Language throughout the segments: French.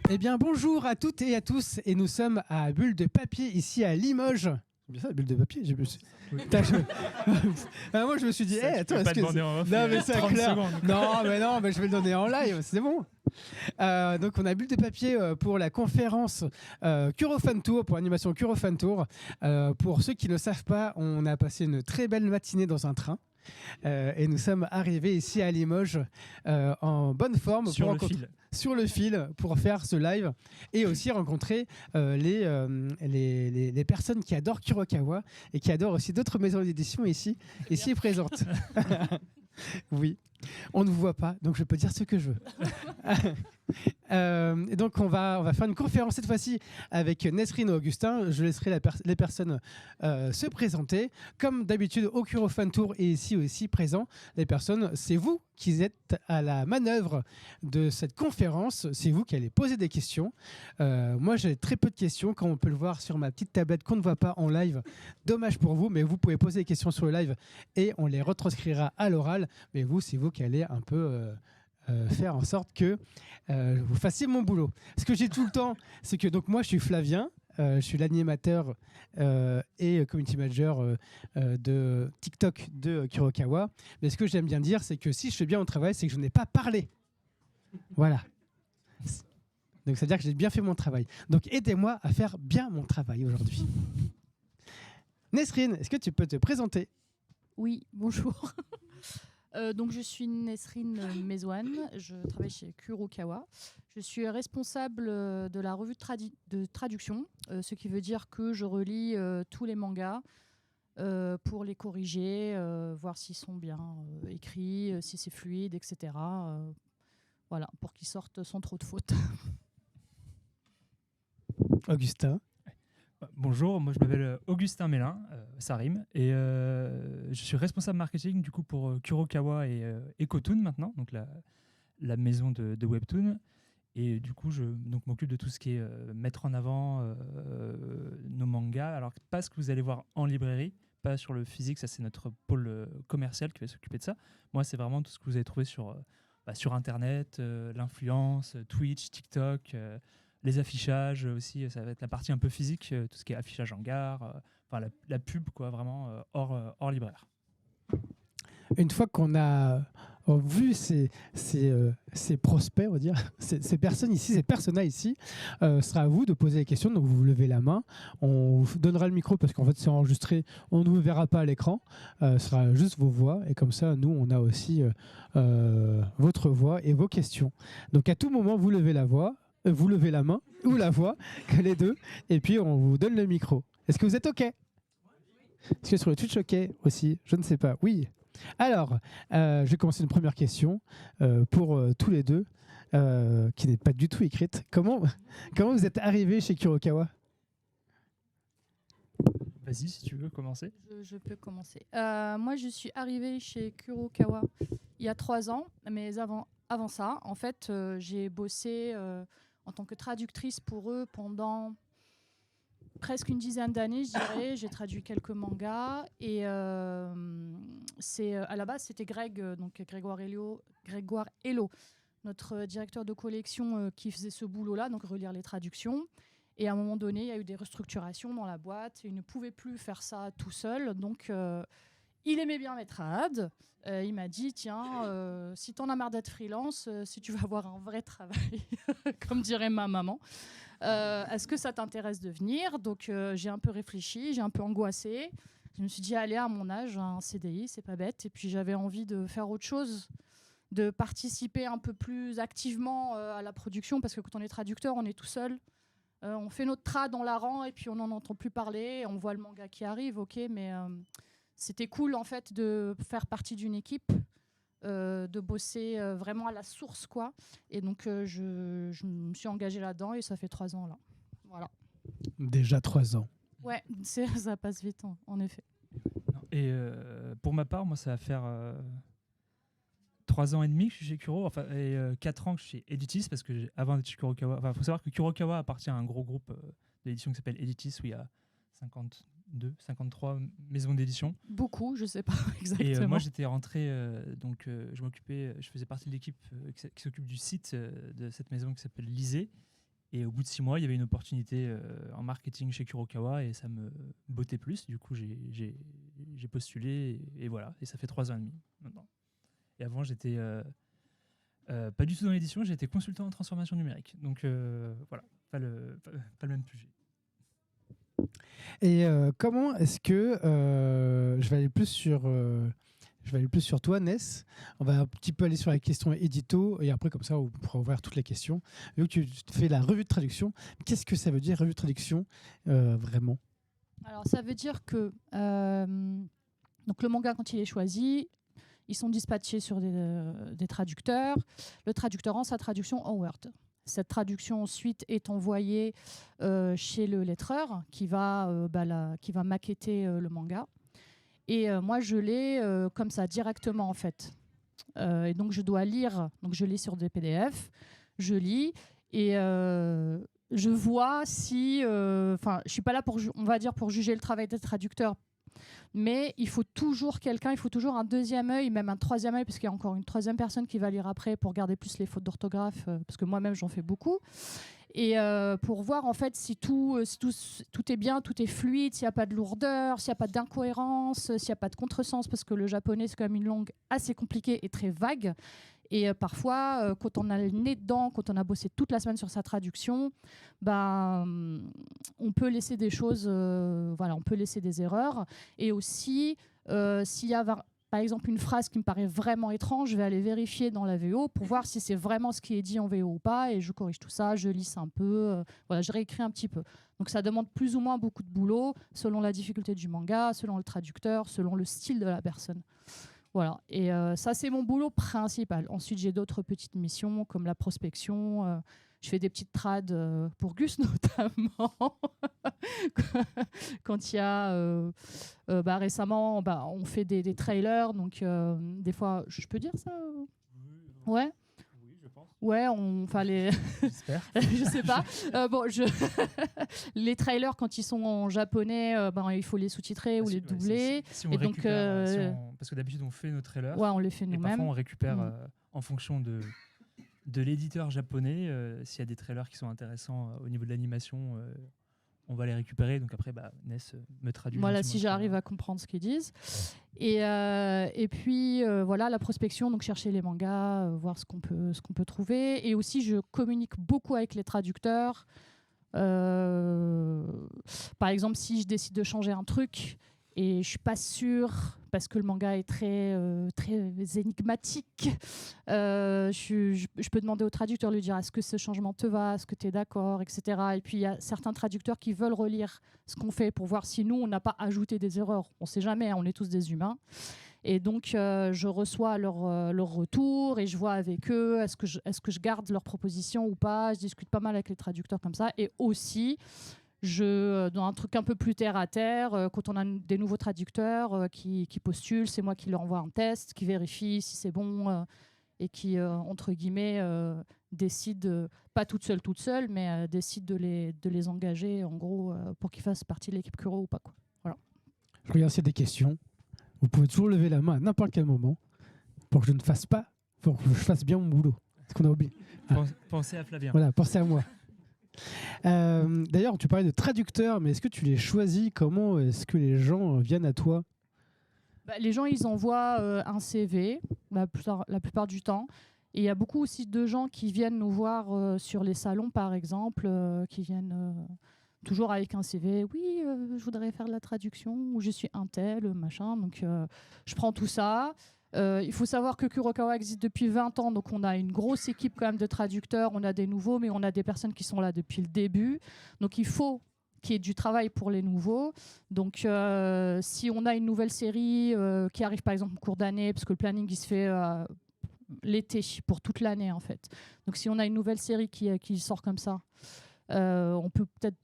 Eh bien, bonjour à toutes et à tous, et nous sommes à Bulle de Papier, ici à Limoges. C'est bien ça, Bulle de Papier Oui. Moi, je me suis dit, Ça, attends, tu peux pas est-ce que... demander en off, Non, mais c'est 30 clair. secondes. Non, mais je vais le donner en live, c'est bon. Donc, on a Bulle de Papier pour la conférence Curofan Tour, pour l'animation Curofan Tour. Pour ceux qui ne le savent pas, on a passé une très belle matinée dans un train. Et nous sommes arrivés ici à Limoges en bonne forme sur le fil pour faire ce live et aussi rencontrer les personnes qui adorent Kurokawa et qui adorent aussi d'autres maisons d'édition ici présentes. Oui, on ne vous voit pas, donc je peux dire ce que je veux. Et donc on va faire une conférence cette fois-ci avec Nesrine et Augustin. Je laisserai les personnes se présenter. Comme d'habitude au Curofan Tour et ici aussi présent, les personnes, c'est vous qui êtes à la manœuvre de cette conférence. C'est vous qui allez poser des questions. Moi j'ai très peu de questions, comme on peut le voir sur ma petite tablette qu'on ne voit pas en live. Dommage pour vous, mais vous pouvez poser des questions sur le live et on les retranscrira à l'oral. Mais vous, c'est vous qui allez un peu... faire en sorte que vous fassiez mon boulot. Ce que j'ai tout le temps, c'est que donc moi je suis Flavien, je suis l'animateur et community manager de TikTok de Kurokawa. Mais ce que j'aime bien dire, c'est que si je fais bien mon travail, c'est que je n'ai pas parlé. Voilà. Donc c'est-à-dire que j'ai bien fait mon travail. Donc aidez-moi à faire bien mon travail aujourd'hui. Nesrine, est-ce que tu peux te présenter ? Oui, bonjour. Donc je suis Nesrine Mezouane, je travaille chez Kurokawa. Je suis responsable de la revue de traduction, ce qui veut dire que je relis tous les mangas pour les corriger, voir s'ils sont bien écrits, si c'est fluide, etc. Voilà, pour qu'ils sortent sans trop de fautes. Augustin. Bonjour, moi je m'appelle Augustin Mélin, ça rime, et je suis responsable marketing du coup pour Kurokawa et Ekotoon maintenant, donc la maison de Webtoon. Et du coup, je m'occupe de tout ce qui est mettre en avant nos mangas. Alors, pas ce que vous allez voir en librairie, pas sur le physique, ça c'est notre pôle commercial qui va s'occuper de ça. Moi, c'est vraiment tout ce que vous allez trouver sur Internet, l'influence, Twitch, TikTok, les affichages aussi. Ça va être la partie un peu physique, tout ce qui est affichage en gare, la pub, quoi, vraiment hors libraire. Une fois qu'on a vu ces prospects, on va dire, ces personnes ici, ces personas ici, ce sera à vous de poser des questions. Donc vous levez la main, on vous donnera le micro parce qu'en fait c'est enregistré, on ne vous verra pas à l'écran, ce sera juste vos voix et comme ça nous on a aussi votre voix et vos questions. Donc à tout moment vous levez la voix, vous levez la main ou la voix, que les deux, et puis on vous donne le micro. Est-ce que vous êtes OK ? Est-ce que sur le Twitch OK aussi ? Je ne sais pas. Oui. Alors, je vais commencer une première question pour tous les deux, qui n'est pas du tout écrite. Comment vous êtes arrivés chez Kurokawa ? Vas-y, si tu veux commencer. Je peux commencer. Moi, je suis arrivée chez Kurokawa il y a 3 ans, mais avant ça, en fait, j'ai bossé en tant que traductrice pour eux pendant presque une dizaine d'années, je dirais. J'ai traduit quelques mangas et à la base, c'était Grégoire Hello, notre directeur de collection qui faisait ce boulot-là, donc relire les traductions. Et à un moment donné, il y a eu des restructurations dans la boîte. Il ne pouvait plus faire ça tout seul. Donc, il aimait bien mes trades. Il m'a dit, tiens, si t'en as marre d'être freelance, si tu veux avoir un vrai travail, comme dirait ma maman, est-ce que ça t'intéresse de venir ? Donc, j'ai un peu réfléchi, j'ai un peu angoissé. Je me suis dit, allez, à mon âge, un CDI, c'est pas bête. Et puis, j'avais envie de faire autre chose, de participer un peu plus activement à la production, parce que quand on est traducteur, on est tout seul. On fait notre trad, on la rend et puis on n'en entend plus parler. On voit le manga qui arrive, ok, mais c'était cool en fait de faire partie d'une équipe, de bosser vraiment à la source, quoi. Et donc je me suis engagée là-dedans et ça fait 3 ans là. Voilà. Déjà 3 ans. Ouais, ça passe vite en effet. Et pour ma part, moi ça va faire 3 ans et demi que je suis chez Kuro, et 4 ans que je suis chez Editis, parce que avant d'être chez Kurokawa, il faut savoir que Kurokawa appartient à un gros groupe d'édition qui s'appelle Editis, où il y a 53 maisons d'édition. Beaucoup, je sais pas Et exactement. moi, j'étais rentré, je faisais partie de l'équipe qui s'occupe du site de cette maison qui s'appelle Lisée. Et au bout de 6 mois, il y avait une opportunité en marketing chez Kurokawa et ça me bottait plus. Du coup, j'ai postulé et voilà. Et ça fait 3 ans et demi maintenant. Et avant, j'étais pas du tout dans l'édition, j'étais consultant en transformation numérique. Donc voilà, pas le même sujet. Et comment est-ce que je vais aller plus sur toi, Ness. On va un petit peu aller sur la question édito et après, comme ça, on pourra ouvrir toutes les questions. Vu que tu fais la revue de traduction, qu'est-ce que ça veut dire, revue de traduction, vraiment? Alors, ça veut dire que donc le manga, quand il est choisi, ils sont dispatchés sur des traducteurs. Le traducteur rend sa traduction en Word. Cette traduction ensuite est envoyée chez le lettreur qui va maqueter le manga. Et moi, je l'ai comme ça, directement en fait. Et donc, je dois lire. Donc, je lis sur des PDF. Je lis et je vois si... Enfin, je suis pas là pour juger le travail des traducteurs. Mais il faut toujours quelqu'un, il faut toujours un deuxième œil, même un troisième œil, parce qu'il y a encore une troisième personne qui va lire après pour regarder plus les fautes d'orthographe, parce que moi-même j'en fais beaucoup. Et pour voir en fait si tout est bien, tout est fluide, s'il n'y a pas de lourdeur, s'il n'y a pas d'incohérence, s'il n'y a pas de contresens, parce que le japonais c'est quand même une langue assez compliquée et très vague. Et parfois, quand on a le nez dedans, quand on a bossé toute la semaine sur sa traduction, on peut laisser des choses, on peut laisser des erreurs. Et aussi, s'il y a par exemple une phrase qui me paraît vraiment étrange, je vais aller vérifier dans la VO pour voir si c'est vraiment ce qui est dit en VO ou pas. Et je corrige tout ça, je lisse un peu, je réécris un petit peu. Donc ça demande plus ou moins beaucoup de boulot, selon la difficulté du manga, selon le traducteur, selon le style de la personne. Voilà, et ça c'est mon boulot principal. Ensuite j'ai d'autres petites missions comme la prospection, je fais des petites trades pour Gus notamment. Quand il y a récemment on fait des trailers, donc des fois je peux dire ça ouais. Ouais, J'espère. je sais pas. Les trailers, quand ils sont en japonais, il faut les sous-titrer ou les doubler. Si on et récupère, parce que d'habitude on fait nos trailers. Ouais, on les fait et nous-mêmes. parfois on récupère en fonction de l'éditeur japonais. S'il y a des trailers qui sont intéressants au niveau de l'animation, on va les récupérer. Donc après, Ness me traduit. Voilà, si j'arrive à comprendre ce qu'ils disent. Et puis, la prospection, donc chercher les mangas, voir ce qu'on peut trouver. Et aussi, je communique beaucoup avec les traducteurs. Par exemple, si je décide de changer un truc et je suis pas sûre, parce que le manga est très énigmatique, je peux demander au traducteur, lui dire est-ce que ce changement te va, est-ce que tu es d'accord, etc. Et puis il y a certains traducteurs qui veulent relire ce qu'on fait pour voir si nous on n'a pas ajouté des erreurs. On sait jamais, on est tous des humains. Et donc je reçois leur retour et je vois avec eux est-ce que je garde leurs propositions ou pas. Je discute pas mal avec les traducteurs comme ça. Et aussi dans un truc un peu plus terre à terre, quand on a des nouveaux traducteurs qui postulent, c'est moi qui leur envoie un test, qui vérifie si c'est bon et qui, entre guillemets, décide, pas toute seule, mais décide de les engager, en gros, pour qu'ils fassent partie de l'équipe Kuro ou pas, quoi. Voilà. Je regarde s'il y a des questions. Vous pouvez toujours lever la main à n'importe quel moment pour que je ne fasse pas, pour que je fasse bien mon boulot. C'est ce qu'on a oublié. Pensez à Flavien. Voilà, pensez à moi. D'ailleurs, tu parlais de traducteurs, mais est-ce que tu les choisis? Comment est-ce que les gens viennent à toi? Les gens, ils envoient un CV la plupart du temps. Et il y a beaucoup aussi de gens qui viennent nous voir sur les salons, par exemple, qui viennent toujours avec un CV. Oui, je voudrais faire de la traduction, ou je suis un tel, machin. Donc, je prends tout ça. Il faut savoir que Kurokawa existe depuis 20 ans, donc on a une grosse équipe quand même de traducteurs, on a des nouveaux, mais on a des personnes qui sont là depuis le début. Donc il faut qu'il y ait du travail pour les nouveaux. Donc si on a une nouvelle série qui arrive par exemple en cours d'année, parce que le planning il se fait l'été, pour toute l'année en fait. Donc si on a une nouvelle série qui sort comme ça, on peut peut-être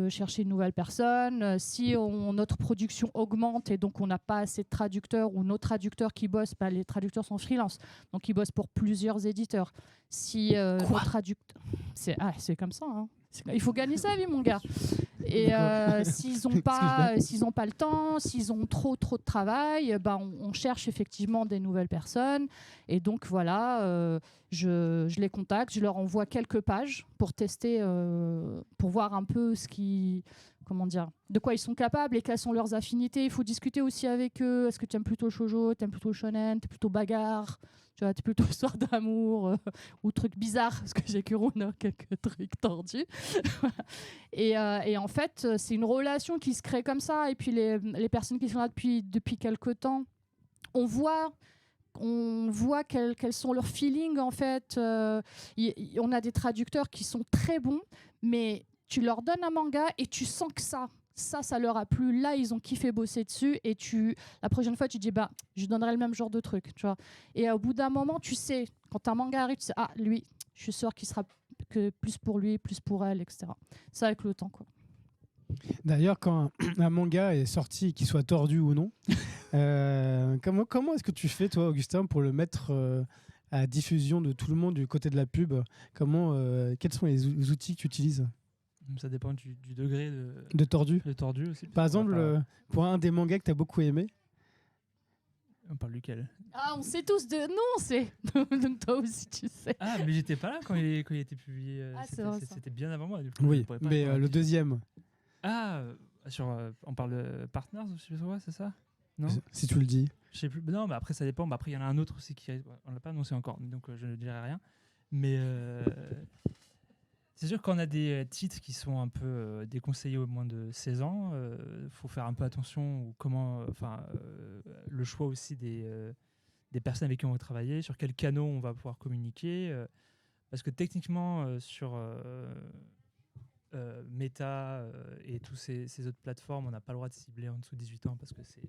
chercher une nouvelle personne. Si notre production augmente et donc on n'a pas assez de traducteurs ou nos traducteurs qui bossent, les traducteurs sont freelance, donc ils bossent pour plusieurs éditeurs. Si nos traducteurs... C'est comme ça, hein. Il faut gagner sa vie, mon gars. Et s'ils n'ont pas le temps, s'ils ont trop de travail, on cherche effectivement des nouvelles personnes. Et donc voilà, je les contacte, je leur envoie quelques pages pour tester, pour voir un peu de quoi ils sont capables et quelles sont leurs affinités. Il faut discuter aussi avec eux. Est-ce que tu aimes plutôt le shoujo, tu aimes plutôt le shonen, tu es plutôt bagarre, tu vois, t'es plutôt histoire d'amour ou trucs bizarres, parce que j'ai Kurona quelques trucs tordus. Et en fait, c'est une relation qui se crée comme ça. Et puis les personnes qui sont là depuis quelques temps, on voit quels sont leurs feelings en fait. On a des traducteurs qui sont très bons, mais tu leur donnes un manga et tu sens que ça leur a plu. Là, ils ont kiffé bosser dessus et la prochaine fois, tu dis je donnerai le même genre de truc, tu vois. Et au bout d'un moment, tu sais, quand un manga arrive, tu sais, lui, je suis sûre qu'il sera que plus pour lui, plus pour elle, etc. C'est avec le temps, quoi. D'ailleurs, quand un manga est sorti, qu'il soit tordu ou non, comment est-ce que tu fais, toi, Augustin, pour le mettre à diffusion de tout le monde du côté de la pub? Quels sont les outils que tu utilises? Ça dépend du degré de tordu. De tordu aussi. Par exemple, pour un des mangas que tu as beaucoup aimé. On parle duquel? On sait tous de... Non, on sait. Donc toi aussi, tu sais. Ah, mais j'étais pas là quand il a été publié. C'était bien avant moi. Du coup, oui, mais le deuxième. On parle de Partners, c'est ça? Non, si tu le dis. Je sais plus. Non, mais après ça dépend. Après il y en a un autre aussi on l'a pas annoncé encore, donc je ne dirai rien. Mais c'est sûr qu'on a des titres qui sont un peu déconseillés au moins de 16 ans. Faut faire un peu attention le choix aussi des personnes avec qui on va travailler, sur quels canaux on va pouvoir communiquer, parce que techniquement sur Meta et tous ces autres plateformes, on n'a pas le droit de cibler en dessous de 18 ans parce que c'est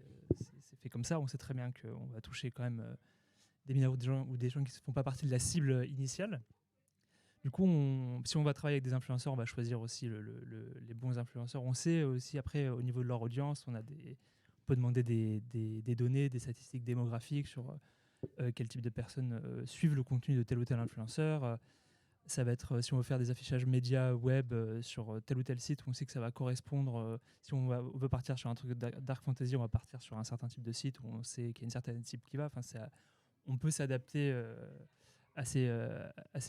fait comme ça. On sait très bien qu'on va toucher quand même des mineurs ou des gens qui ne font pas partie de la cible initiale. Du coup, si on va travailler avec des influenceurs, on va choisir aussi les bons influenceurs. On sait aussi après, au niveau de leur audience, on peut demander des données, des statistiques démographiques sur quel type de personnes suivent le contenu de tel ou tel influenceur. Ça va être, si on veut faire des affichages médias web sur tel ou tel site, on sait que ça va correspondre. Si on veut partir sur un truc dark fantasy, on va partir sur un certain type de site où on sait qu'il y a une certaine cible qui va. On peut s'adapter assez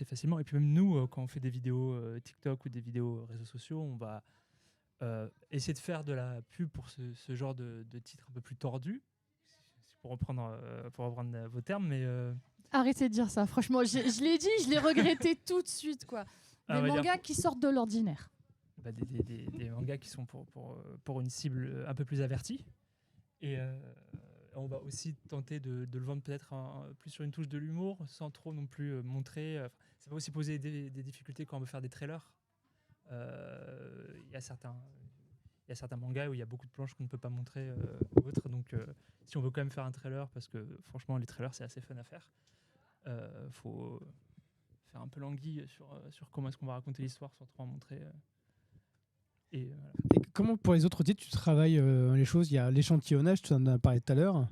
facilement. Et puis même nous, quand on fait des vidéos TikTok ou des vidéos réseaux sociaux, on va essayer de faire de la pub pour ce genre de titres un peu plus tordus, pour reprendre vos termes, mais... Arrêtez de dire ça, franchement, je l'ai dit, je l'ai regretté tout de suite, quoi. Des mangas qui sortent de l'ordinaire. Des mangas qui sont pour une cible un peu plus avertie. Et on va aussi tenter de le vendre peut-être plus sur une touche de l'humour, sans trop non plus montrer. Ça va aussi poser des difficultés quand on veut faire des trailers. Il y a certains mangas où il y a beaucoup de planches qu'on ne peut pas montrer ou autres. Donc, si on veut quand même faire un trailer, parce que franchement, les trailers, c'est assez fun à faire, faut faire un peu l'anguille sur comment est-ce qu'on va raconter l'histoire sans trop en montrer. Et comment, pour les autres titres, tu travailles les choses? Il y a l'échantillonnage, tu en as parlé tout à l'heure.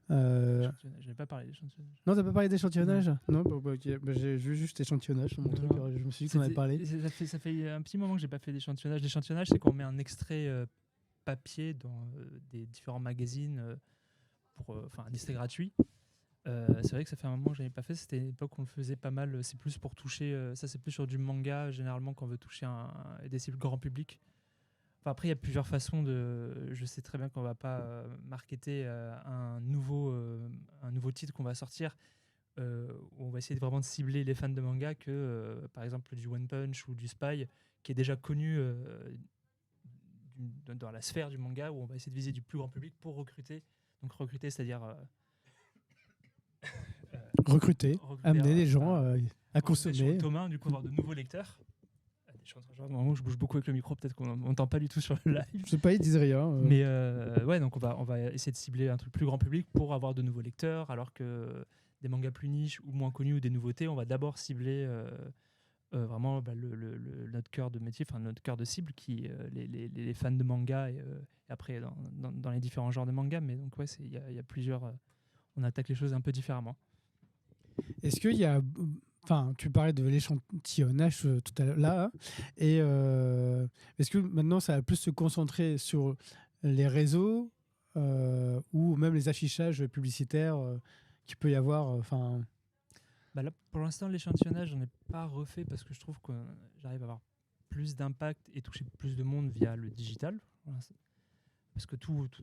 Je n'ai pas parlé d'échantillonnage. Non, t'as pas parlé d'échantillonnage? Non, j'ai vu juste échantillonnage sur mon truc. Je me suis dit qu'on avait parlé. Ça fait un petit moment que j'ai pas fait d'échantillonnage. L'échantillonnage, c'est quand on met un extrait papier dans des différents magazines pour un essai gratuit. C'est vrai que ça fait un moment que je n'avais pas fait. C'était une époque où on le faisait pas mal. C'est plus pour toucher. Ça, c'est plus sur du manga, généralement, quand on veut toucher des cibles grand public. Après, il y a plusieurs façons je sais très bien qu'on ne va pas marketer un nouveau titre qu'on va sortir. Où on va essayer vraiment de cibler les fans de manga que, par exemple, du One Punch ou du Spy, qui est déjà connu dans la sphère du manga, où on va essayer de viser du plus grand public pour recruter. Donc recruter, c'est-à-dire... recruter, amener les gens à consommer. Thomas, du coup, avoir de nouveaux lecteurs. Normalement, je bouge beaucoup avec le micro, peut-être qu'on n'entend pas du tout sur le live. Je sais pas, ils disent rien. Mais donc on va essayer de cibler un truc plus grand public pour avoir de nouveaux lecteurs, alors que des mangas plus niches ou moins connus ou des nouveautés, on va d'abord cibler vraiment notre cœur de métier, enfin notre cœur de cible, qui les fans de manga et après dans les différents genres de manga. Mais donc ouais, il y a plusieurs. On attaque les choses un peu différemment. Est-ce qu'il y a Enfin, tu parlais de l'échantillonnage tout à l'heure là, hein, et est-ce que maintenant ça va plus se concentrer sur les réseaux ou même les affichages publicitaires qu'il peut y avoir, enfin. Bah là, pour l'instant, l'échantillonnage, j'en ai pas refait parce que je trouve que j'arrive à avoir plus d'impact et toucher plus de monde via le digital. Voilà, parce que toute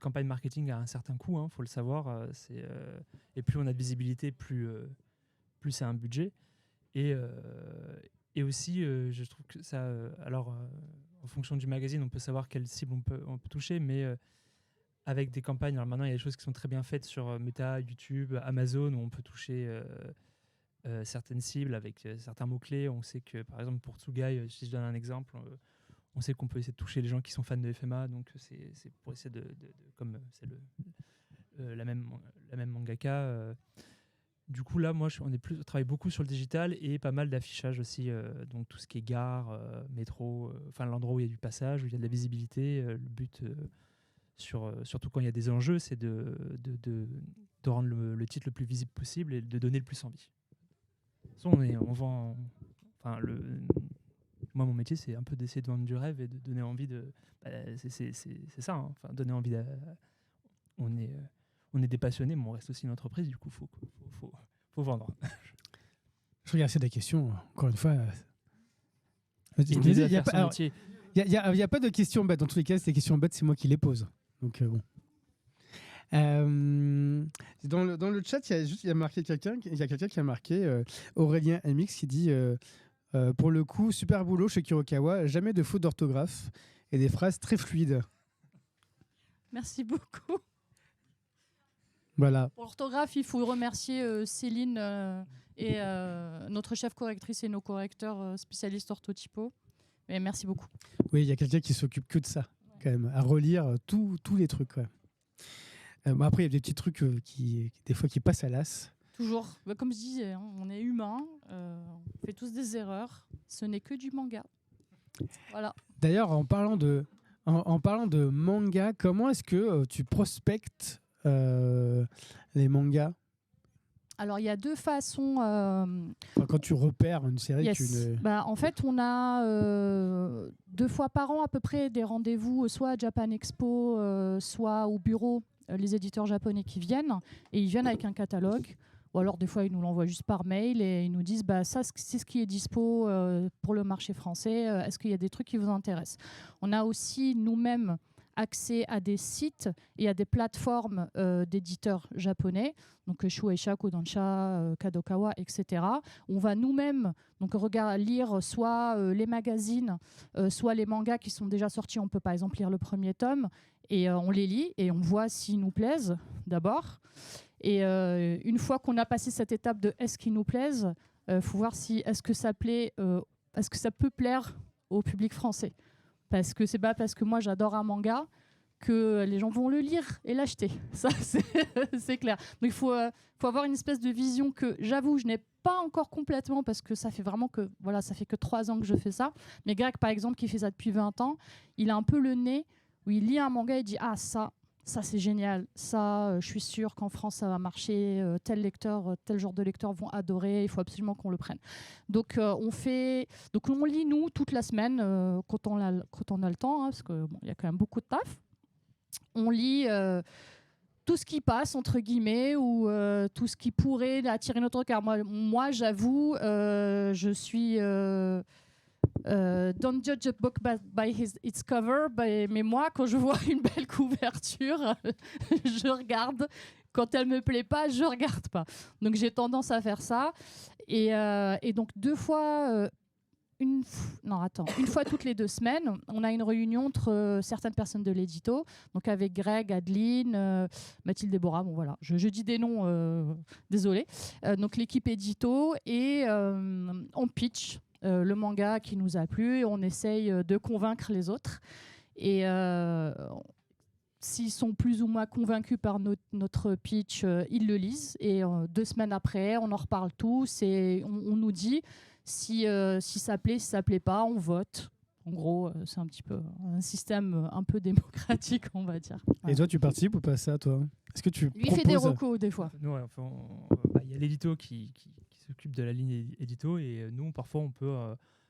campagne marketing a un certain coût, faut le savoir. Et plus on a de visibilité, plus c'est un budget. Et aussi, je trouve que ça... en fonction du magazine, on peut savoir quelle cible on peut toucher, mais avec des campagnes, alors maintenant, il y a des choses qui sont très bien faites sur Meta, YouTube, Amazon, où on peut toucher certaines cibles avec certains mots-clés. On sait que, par exemple, pour Tsugai, si je donne un exemple, on sait qu'on peut essayer de toucher les gens qui sont fans de FMA, donc c'est pour essayer comme c'est la même mangaka. Du coup, là, moi, on travaille beaucoup sur le digital et pas mal d'affichage aussi, donc tout ce qui est gare, métro, l'endroit où il y a du passage, où il y a de la visibilité. Le but, surtout quand il y a des enjeux, c'est de rendre le titre le plus visible possible et de donner le plus envie. On vend, moi, mon métier, c'est un peu d'essayer de vendre du rêve et de donner envie de. C'est ça, donner envie. On est des passionnés, mais on reste aussi une entreprise. Du coup, faut vendre. Je regarde, c'est des questions. Encore une fois. Il n'y a pas de questions bêtes. Dans tous les cas, ces questions bêtes, c'est moi qui les pose. Donc bon. Dans le chat, il y a quelqu'un qui a marqué Aurélien MX qui dit pour le coup, super boulot chez Kurokawa, jamais de faute d'orthographe et des phrases très fluides. Merci beaucoup. Voilà. Pour l'orthographe, il faut remercier Céline et notre chef correctrice et nos correcteurs spécialistes orthotypos. Mais merci beaucoup. Oui, il y a quelqu'un qui s'occupe que de ça, quand même, à relire tous les trucs. Ouais. Après, il y a des petits trucs des fois qui passent à l'as. Toujours. Comme je disais, on est humain, on fait tous des erreurs. Ce n'est que du manga. Voilà. D'ailleurs, en parlant de manga, comment est-ce que tu prospectes les mangas? Alors, il y a deux façons. Quand tu repères une série, yes. En fait, on a 2 fois par an à peu près des rendez-vous, soit à Japan Expo, soit au bureau, les éditeurs japonais qui viennent, et ils viennent avec un catalogue. Ou alors, des fois, ils nous l'envoient juste par mail et ils nous disent ça, c'est ce qui est dispo pour le marché français. Est-ce qu'il y a des trucs qui vous intéressent? On a aussi nous-mêmes accès à des sites et à des plateformes d'éditeurs japonais, donc Shueisha, Kodansha, Kadokawa, etc. On va nous-mêmes donc lire soit les magazines, soit les mangas qui sont déjà sortis. On peut par exemple lire le premier tome et on les lit et on voit s'ils nous plaisent d'abord. Et une fois qu'on a passé cette étape de est-ce qu'ils nous plaisent, faut voir si est-ce que ça plaît, est-ce que ça peut plaire au public français. Parce que c'est pas parce que moi j'adore un manga que les gens vont le lire et l'acheter. Ça, c'est clair. Donc il faut avoir une espèce de vision que j'avoue, je n'ai pas encore complètement parce que ça fait vraiment que, voilà, ça fait que 3 ans que je fais ça. Mais Greg, par exemple, qui fait ça depuis 20 ans, il a un peu le nez où il lit un manga et dit « Ah, ça c'est génial, ça, je suis sûr qu'en France ça va marcher, tel genre de lecteurs vont adorer, il faut absolument qu'on le prenne. » Donc on lit nous toute la semaine quand on a le temps, parce que y a quand même beaucoup de taf. On lit tout ce qui passe entre guillemets ou tout ce qui pourrait attirer notre regard. Moi j'avoue, je suis don't judge a book by its cover, mais moi, quand je vois une belle couverture, je regarde. Quand elle me plaît pas, je regarde pas. Donc j'ai tendance à faire ça. Et donc une fois toutes les 2 semaines, on a une réunion entre certaines personnes de l'édito, donc avec Greg, Adeline, Mathilde, Déborah, bon voilà, je dis des noms, désolé. Donc l'équipe édito et on pitch le manga qui nous a plu et on essaye de convaincre les autres. Et s'ils sont plus ou moins convaincus par notre pitch, ils le lisent. Et 2 semaines après, on en reparle tous et on nous dit si ça plaît, si ça plaît pas, on vote. En gros, c'est un petit peu un système un peu démocratique, on va dire. Et toi, tu participes ou pas à ça, toi? Est-ce que tu Lui fait des recos des fois. Il y a l'édito qui s'occupe de la ligne édito et nous, parfois, on peut...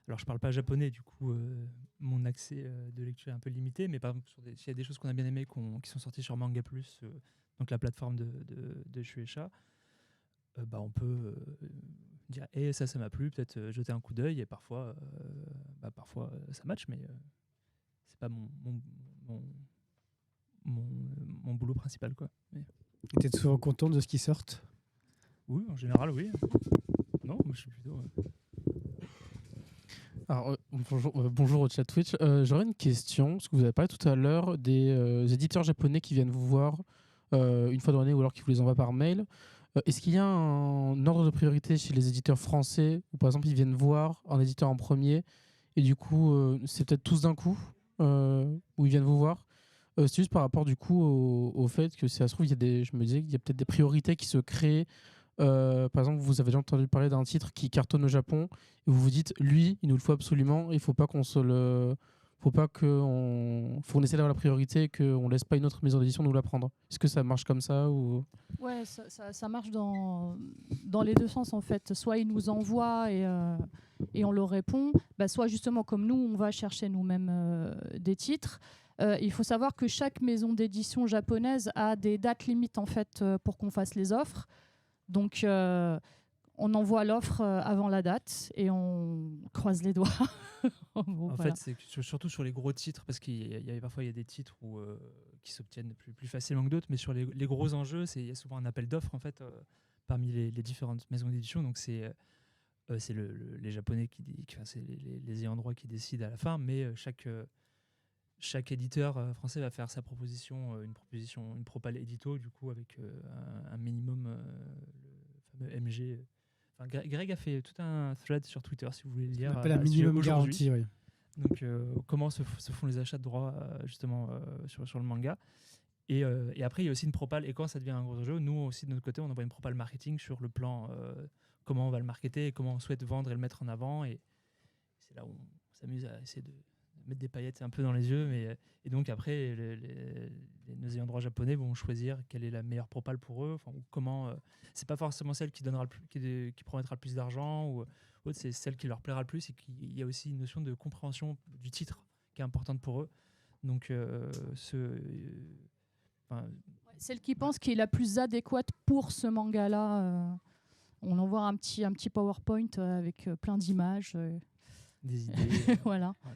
alors, je parle pas japonais, du coup, mon accès de lecture est un peu limité, mais par exemple, s'il y a des choses qu'on a bien aimées qui sont sorties sur Manga Plus, donc la plateforme de Shueisha, on peut dire ça m'a plu, peut-être jeter un coup d'œil, et parfois, ça match, mais c'est pas mon boulot principal, quoi. Mais... Tu es souvent content de ce qui sort? Oui, en général, oui. Non, moi je suis plutôt... Alors, bonjour au chat Twitch. J'aurais une question, parce que vous avez parlé tout à l'heure des éditeurs japonais qui viennent vous voir une fois dans l'année ou alors qui vous les envoient par mail. Est-ce qu'il y a un ordre de priorité chez les éditeurs français où par exemple ils viennent voir un éditeur en premier et du coup c'est peut-être tous d'un coup où ils viennent vous voir? C'est juste par rapport du coup au fait que si ça se trouve, je me disais qu'il y a peut-être des priorités qui se créent. Par exemple, vous avez déjà entendu parler d'un titre qui cartonne au Japon et vous vous dites, lui, il nous le faut absolument, il faut pas qu'on essaie d'avoir la priorité et qu'on laisse pas une autre maison d'édition nous la prendre. Est-ce que ça marche comme ça ou... Ouais, ça marche dans les deux sens en fait. Soit ils nous envoient et on leur répond, soit justement comme nous, on va chercher nous-mêmes des titres. Il faut savoir que chaque maison d'édition japonaise a des dates limites en fait pour qu'on fasse les offres. Donc on envoie l'offre avant la date et on croise les doigts. En fait, c'est surtout sur les gros titres, parce parfois il y a des titres qui s'obtiennent plus facilement que d'autres, mais sur les gros enjeux, il y a souvent un appel d'offres en fait parmi les différentes maisons d'édition. Donc c'est les Japonais c'est les ayants droit qui décident à la fin, mais chaque éditeur français va faire sa proposition, une propale édito, du coup, avec un minimum, le fameux MG. Enfin, Greg a fait tout un thread sur Twitter, si vous voulez le lire. On appelle un minimum garanti, oui. Donc, comment se font les achats de droits, justement, sur le manga. Et après, il y a aussi une propale. Et quand ça devient un gros jeu, nous aussi, de notre côté, on envoie une propale marketing sur le plan comment on va le marketer et comment on souhaite vendre et le mettre en avant. Et c'est là où on s'amuse à essayer de mettre des paillettes un peu dans les yeux, et donc après nos ayants droit japonais vont choisir quelle est la meilleure propale pour eux, ou comment c'est pas forcément celle qui donnera qui promettra le plus d'argent ou autre, c'est celle qui leur plaira le plus, et qu'il y a aussi une notion de compréhension du titre qui est importante pour eux. Donc celle qui pense qu'il est la plus adéquate pour ce manga-là, on envoie un petit PowerPoint avec plein d'images. Des idées. Voilà. Ouais.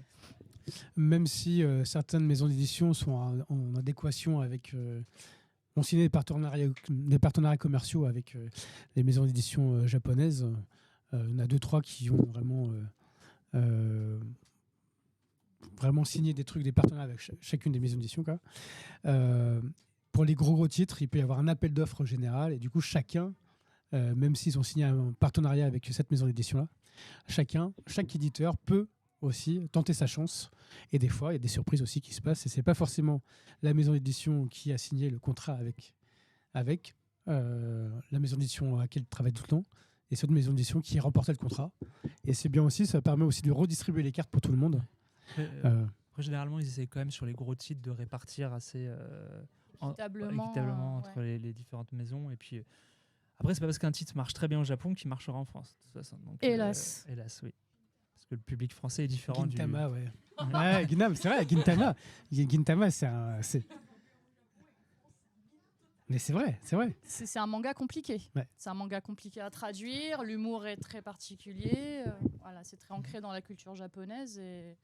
Même si certaines maisons d'édition sont en adéquation avec... ont signé des partenariats commerciaux avec les maisons d'édition japonaises. Il y en a 2-3 qui ont vraiment signé des partenariats avec chacune des maisons d'édition. Pour les gros titres, il peut y avoir un appel d'offres général, et du coup, chacun, même s'ils ont signé un partenariat avec cette maison d'édition-là, chaque éditeur peut aussi tenter sa chance, et des fois il y a des surprises aussi qui se passent, et c'est pas forcément la maison d'édition qui a signé le contrat avec la maison d'édition à laquelle il travaille tout le temps, et c'est une maison d'édition qui remportait le contrat, et c'est bien aussi, ça permet aussi de redistribuer les cartes pour tout le monde. Après, généralement ils essayent quand même sur les gros titres de répartir assez équitablement entre les différentes maisons, et puis après c'est pas parce qu'un titre marche très bien au Japon qu'il marchera en France, de toute façon. Donc, hélas, oui. Parce que le public français est différent Gintama, ouais, c'est vrai, Gintama, c'est... Mais c'est vrai. c'est un manga compliqué. Ouais. C'est un manga compliqué à traduire, l'humour est très particulier, c'est très ancré dans la culture japonaise, et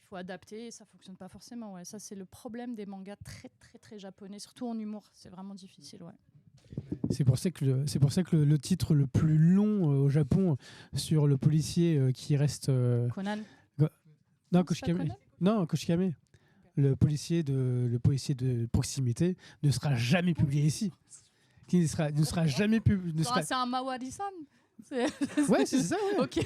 il faut adapter, et ça fonctionne pas forcément. Ouais. Ça, c'est le problème des mangas très, très, très japonais, surtout en humour. C'est vraiment difficile, ouais. C'est pour ça que le titre le plus long au Japon sur le policier qui reste... Conan. Non, Koshikame. Non, Koshikame. Le policier de proximité ne sera jamais publié ici. Qui ne sera jamais publié. C'est un Mawari-san. Ouais, c'est ça. Ouais. Ok.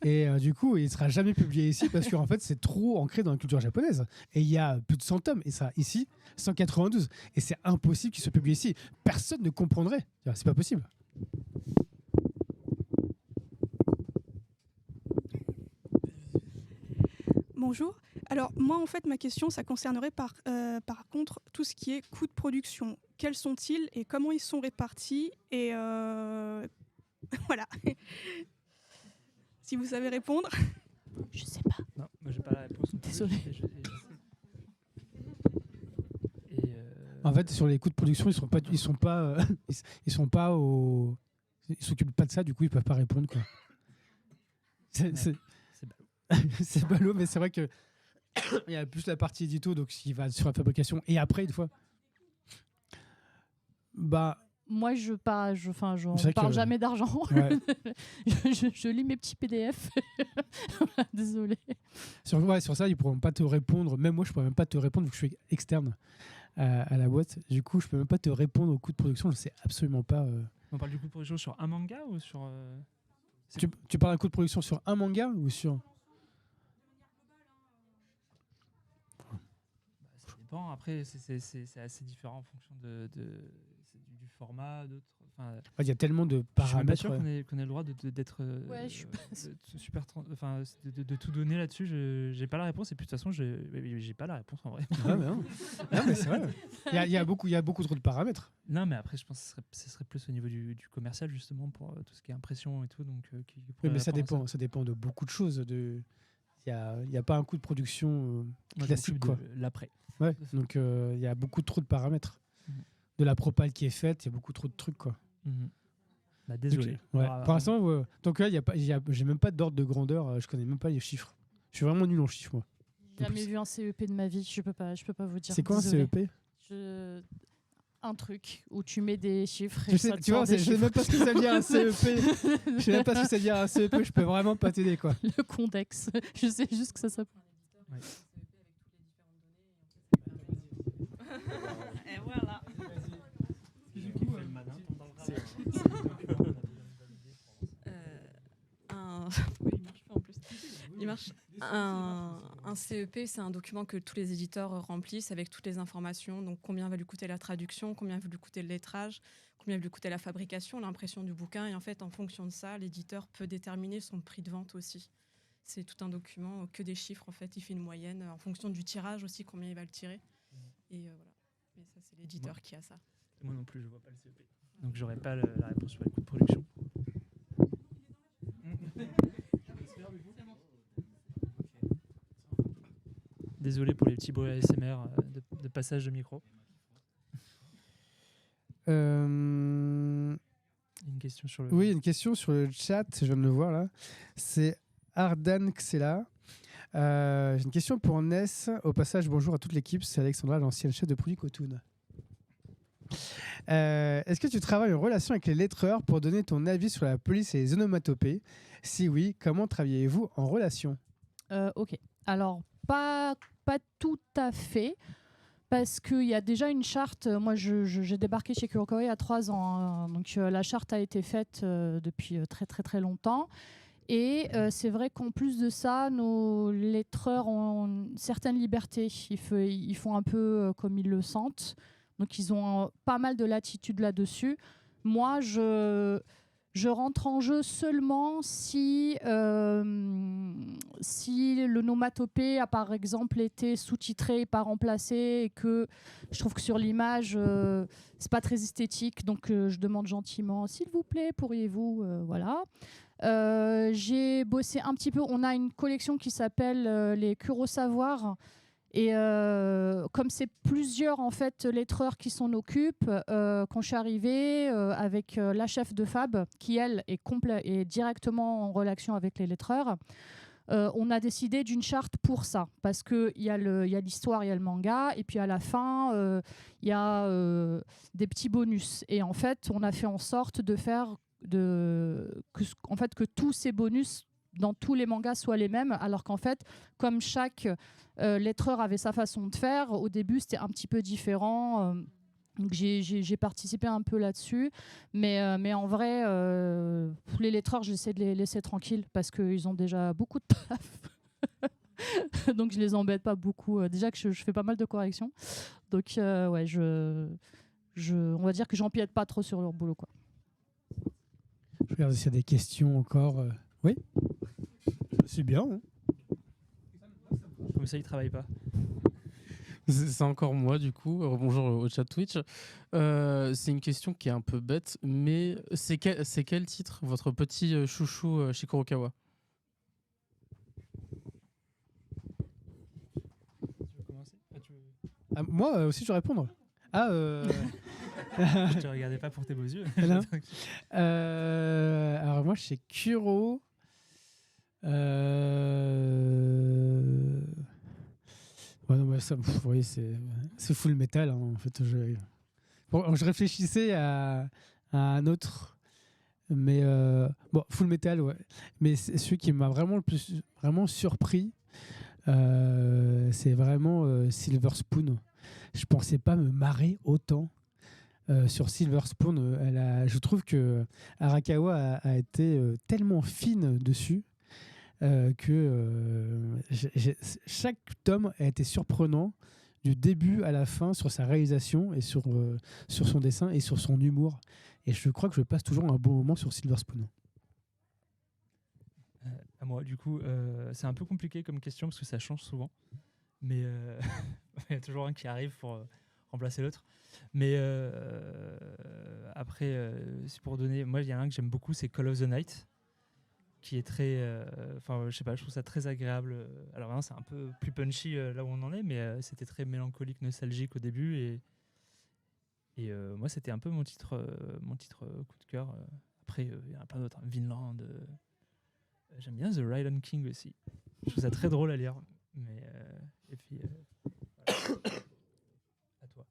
Et du coup, il ne sera jamais publié ici parce qu'en fait, c'est trop ancré dans la culture japonaise. Et il y a plus de 100 tomes. Et ça, ici, 192. Et c'est impossible qu'il soit publié ici. Personne ne comprendrait. C'est pas possible. Bonjour. Alors moi, en fait, ma question, ça concernerait par contre tout ce qui est coût de production. quels sont-ils et comment ils sont répartis et voilà. Si vous savez répondre. Je sais pas. Non, moi j'ai pas la réponse. Désolée. En fait, sur les coûts de production, ils s'occupent pas de ça, du coup, ils peuvent pas répondre, quoi. Ouais. C'est ballot. c'est ballot, mais c'est vrai que il y a plus la partie édito, donc qui va sur la fabrication, et après, une fois. Bah, Moi, je parle C'est vrai que- jamais d'argent. ouais. je lis mes petits PDF. Désolée. Sur ça, ils pourront pas te répondre. Même moi, je pourrais même pas te répondre vu que je suis externe à la boîte. Du coup, je peux même pas te répondre au coût de production. Je sais absolument pas. On parle du coup de production sur un manga ou sur. Tu parles d'un coût de production sur un manga ou sur. Ça dépend. Après, c'est assez différent en fonction du format, d'autres. Enfin, Il y a tellement de je suis même pas paramètres. sûr qu'on ait le droit d'être. Ouais, je suis pas- de tout donner là-dessus. J'ai pas la réponse et puis de toute façon, j'ai pas la réponse en vrai. Ah, mais non. Non, mais c'est vrai. Il y a beaucoup trop de paramètres. Non, mais après, je pense que ce serait plus au niveau du commercial justement pour tout ce qui est impression et tout. Donc, qui Oui, pourrait mais ça répondre à dépend. Ça dépend de beaucoup de choses. Il y a pas un coût de production Moi, je classique, m'occupe quoi. de l'après. Ouais. Donc il y a beaucoup trop de paramètres. Mhm. De la propale qui est faite, il y a beaucoup trop de trucs, quoi. Bah, désolé. Ouais. Alors, Pour l'instant, donc là, j'ai même pas d'ordre de grandeur. Je connais même pas les chiffres. Je suis vraiment nul en chiffres, moi. J'ai jamais vu un CEP de ma vie. Je peux pas vous dire. C'est quoi un Désolée. CEP? Un truc où tu mets des chiffres. Et Tu ça sais, te tu sort vois, des je sais chiffres. même pas ce que ça veut dire un CEP. Je sais même pas ce que ça veut dire un CEP. Je peux vraiment pas t'aider, quoi. Le Condex. Je sais juste que ça s'appelle. Et voilà. Oui, il marche pas en plus. Il marche. Un CEP, c'est un document que tous les éditeurs remplissent avec toutes les informations. Donc, combien va lui coûter la traduction, combien va lui coûter le lettrage, combien va lui coûter la fabrication, l'impression du bouquin. Et en fait, en fonction de ça, l'éditeur peut déterminer son prix de vente aussi. C'est tout un document, que des chiffres. En fait, il fait une moyenne en fonction du tirage aussi, combien il va le tirer. Et voilà. Mais ça, c'est l'éditeur qui a ça. Moi non plus, je vois pas le CEP. Donc, j'aurais pas la réponse sur les coûts de production. Désolé pour les petits bruits ASMR de passage de micro. Euh, Une question sur le. Oui, une question sur le chat. Je viens de le voir là. C'est Ardan Xela. J'ai une question pour Ness. Au passage, bonjour à toute l'équipe. C'est Alexandra, l'ancienne chef de produit Cotoon. Est-ce que tu travailles en relation avec les lettreurs pour donner ton avis sur la police et les onomatopées? Si oui, comment travaillez-vous en relation? Ok. Alors, pas tout à fait. Parce qu'il y a déjà une charte. Moi, j'ai débarqué chez Kurokawa il y a 3 ans. Hein. Donc, la charte a été faite depuis très, très, très longtemps. Et c'est vrai qu'en plus de ça, nos lettreurs ont une certaine liberté. Ils font un peu comme ils le sentent. Donc, ils ont pas mal de latitude là-dessus. Moi, je rentre en jeu seulement si l'onomatopée a par exemple été sous-titrée et pas remplacée et que je trouve que sur l'image c'est pas très esthétique, donc je demande gentiment s'il vous plaît pourriez-vous voilà. J'ai bossé un petit peu, on a une collection qui s'appelle les Kurosavoir. Et comme c'est plusieurs en fait lettreurs qui s'en occupent, quand je suis arrivée avec la chef de Fab, qui elle est directement en relation avec les lettreurs, on a décidé d'une charte pour ça, parce qu'il y a l'histoire, il y a le manga, et puis à la fin, il y a des petits bonus. Et en fait, on a fait en sorte de faire que tous ces bonus dans tous les mangas soient les mêmes, alors qu'en fait, comme chaque lettreur avait sa façon de faire, au début c'était un petit peu différent. Donc j'ai participé un peu là-dessus, mais en vrai, les lettreurs, j'essaie de les laisser tranquilles parce qu'ils ont déjà beaucoup de taf. Donc je les embête pas beaucoup. Déjà que je fais pas mal de corrections, donc ouais, on va dire que j'empiète pas trop sur leur boulot, quoi. Je regarde s'il y a des questions encore. Oui, c'est bien. Hein. Comme ça, ils travaillent pas. C'est encore moi du coup. Bonjour au chat Twitch. C'est une question qui est un peu bête, mais c'est quel titre votre petit chouchou chez Kurokawa? Tu veux commencer? Ah, moi aussi, je vais répondre. Ah, Je te regardais pas pour tes beaux yeux. Non. Alors moi, chez Kuro, ouais, non, mais ça, vous voyez, c'est full metal. Hein, en fait, je réfléchissais à un autre, mais bon, full metal, ouais. Mais celui qui m'a vraiment le plus vraiment surpris, c'est vraiment Silver Spoon. Je pensais pas me marrer autant. Sur Silver Spoon, je trouve que Arakawa a été tellement fine dessus que chaque tome a été surprenant du début à la fin sur sa réalisation et sur son dessin et sur son humour. Et je crois que je passe toujours un bon moment sur Silver Spoon. À moi, du coup, c'est un peu compliqué comme question parce que ça change souvent. Mais il y a toujours un qui arrive pour remplacer l'autre. Mais après, c'est pour donner. Moi, il y en a un que j'aime beaucoup, c'est Call of the Night, qui est très. Enfin, je sais pas, je trouve ça très agréable. Alors maintenant, c'est un peu plus punchy là où on en est, mais c'était très mélancolique, nostalgique au début. Et moi, c'était un peu mon titre coup de cœur. Après, il y en a plein d'autres. Hein. Vinland. J'aime bien The Ryland King aussi. Je trouve ça très drôle à lire. Mais, et puis, voilà. À toi.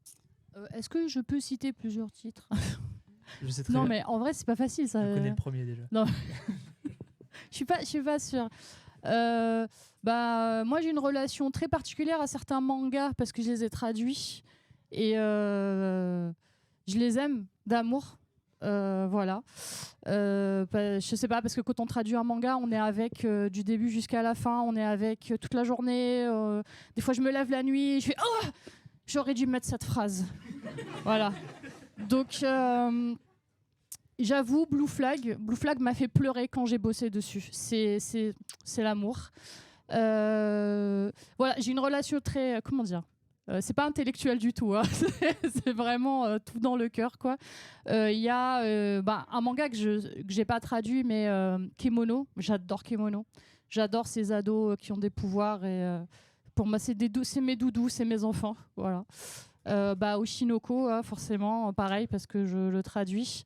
Est-ce que je peux citer plusieurs titres? Je sais très Non, bien. mais en vrai, c'est pas facile. Ça. Je connais le premier déjà. Non, je suis pas sûre. Moi, j'ai une relation très particulière à certains mangas parce que je les ai traduits et je les aime d'amour. Voilà. Je sais pas, parce que quand on traduit un manga, on est avec du début jusqu'à la fin, on est avec toute la journée. Des fois, je me lève la nuit et je fais oh, j'aurais dû mettre cette phrase. Voilà. Donc, j'avoue, Blue Flag m'a fait pleurer quand j'ai bossé dessus. C'est l'amour. Voilà, j'ai une relation très, comment dire, c'est pas intellectuel du tout, hein. C'est vraiment tout dans le cœur, quoi. Il y a un manga que j'ai pas traduit, mais Kemono. J'adore Kemono. J'adore ces ados qui ont des pouvoirs et pour moi c'est mes doudous, c'est mes enfants, voilà. Oshinoko, hein, forcément, pareil parce que je le traduis.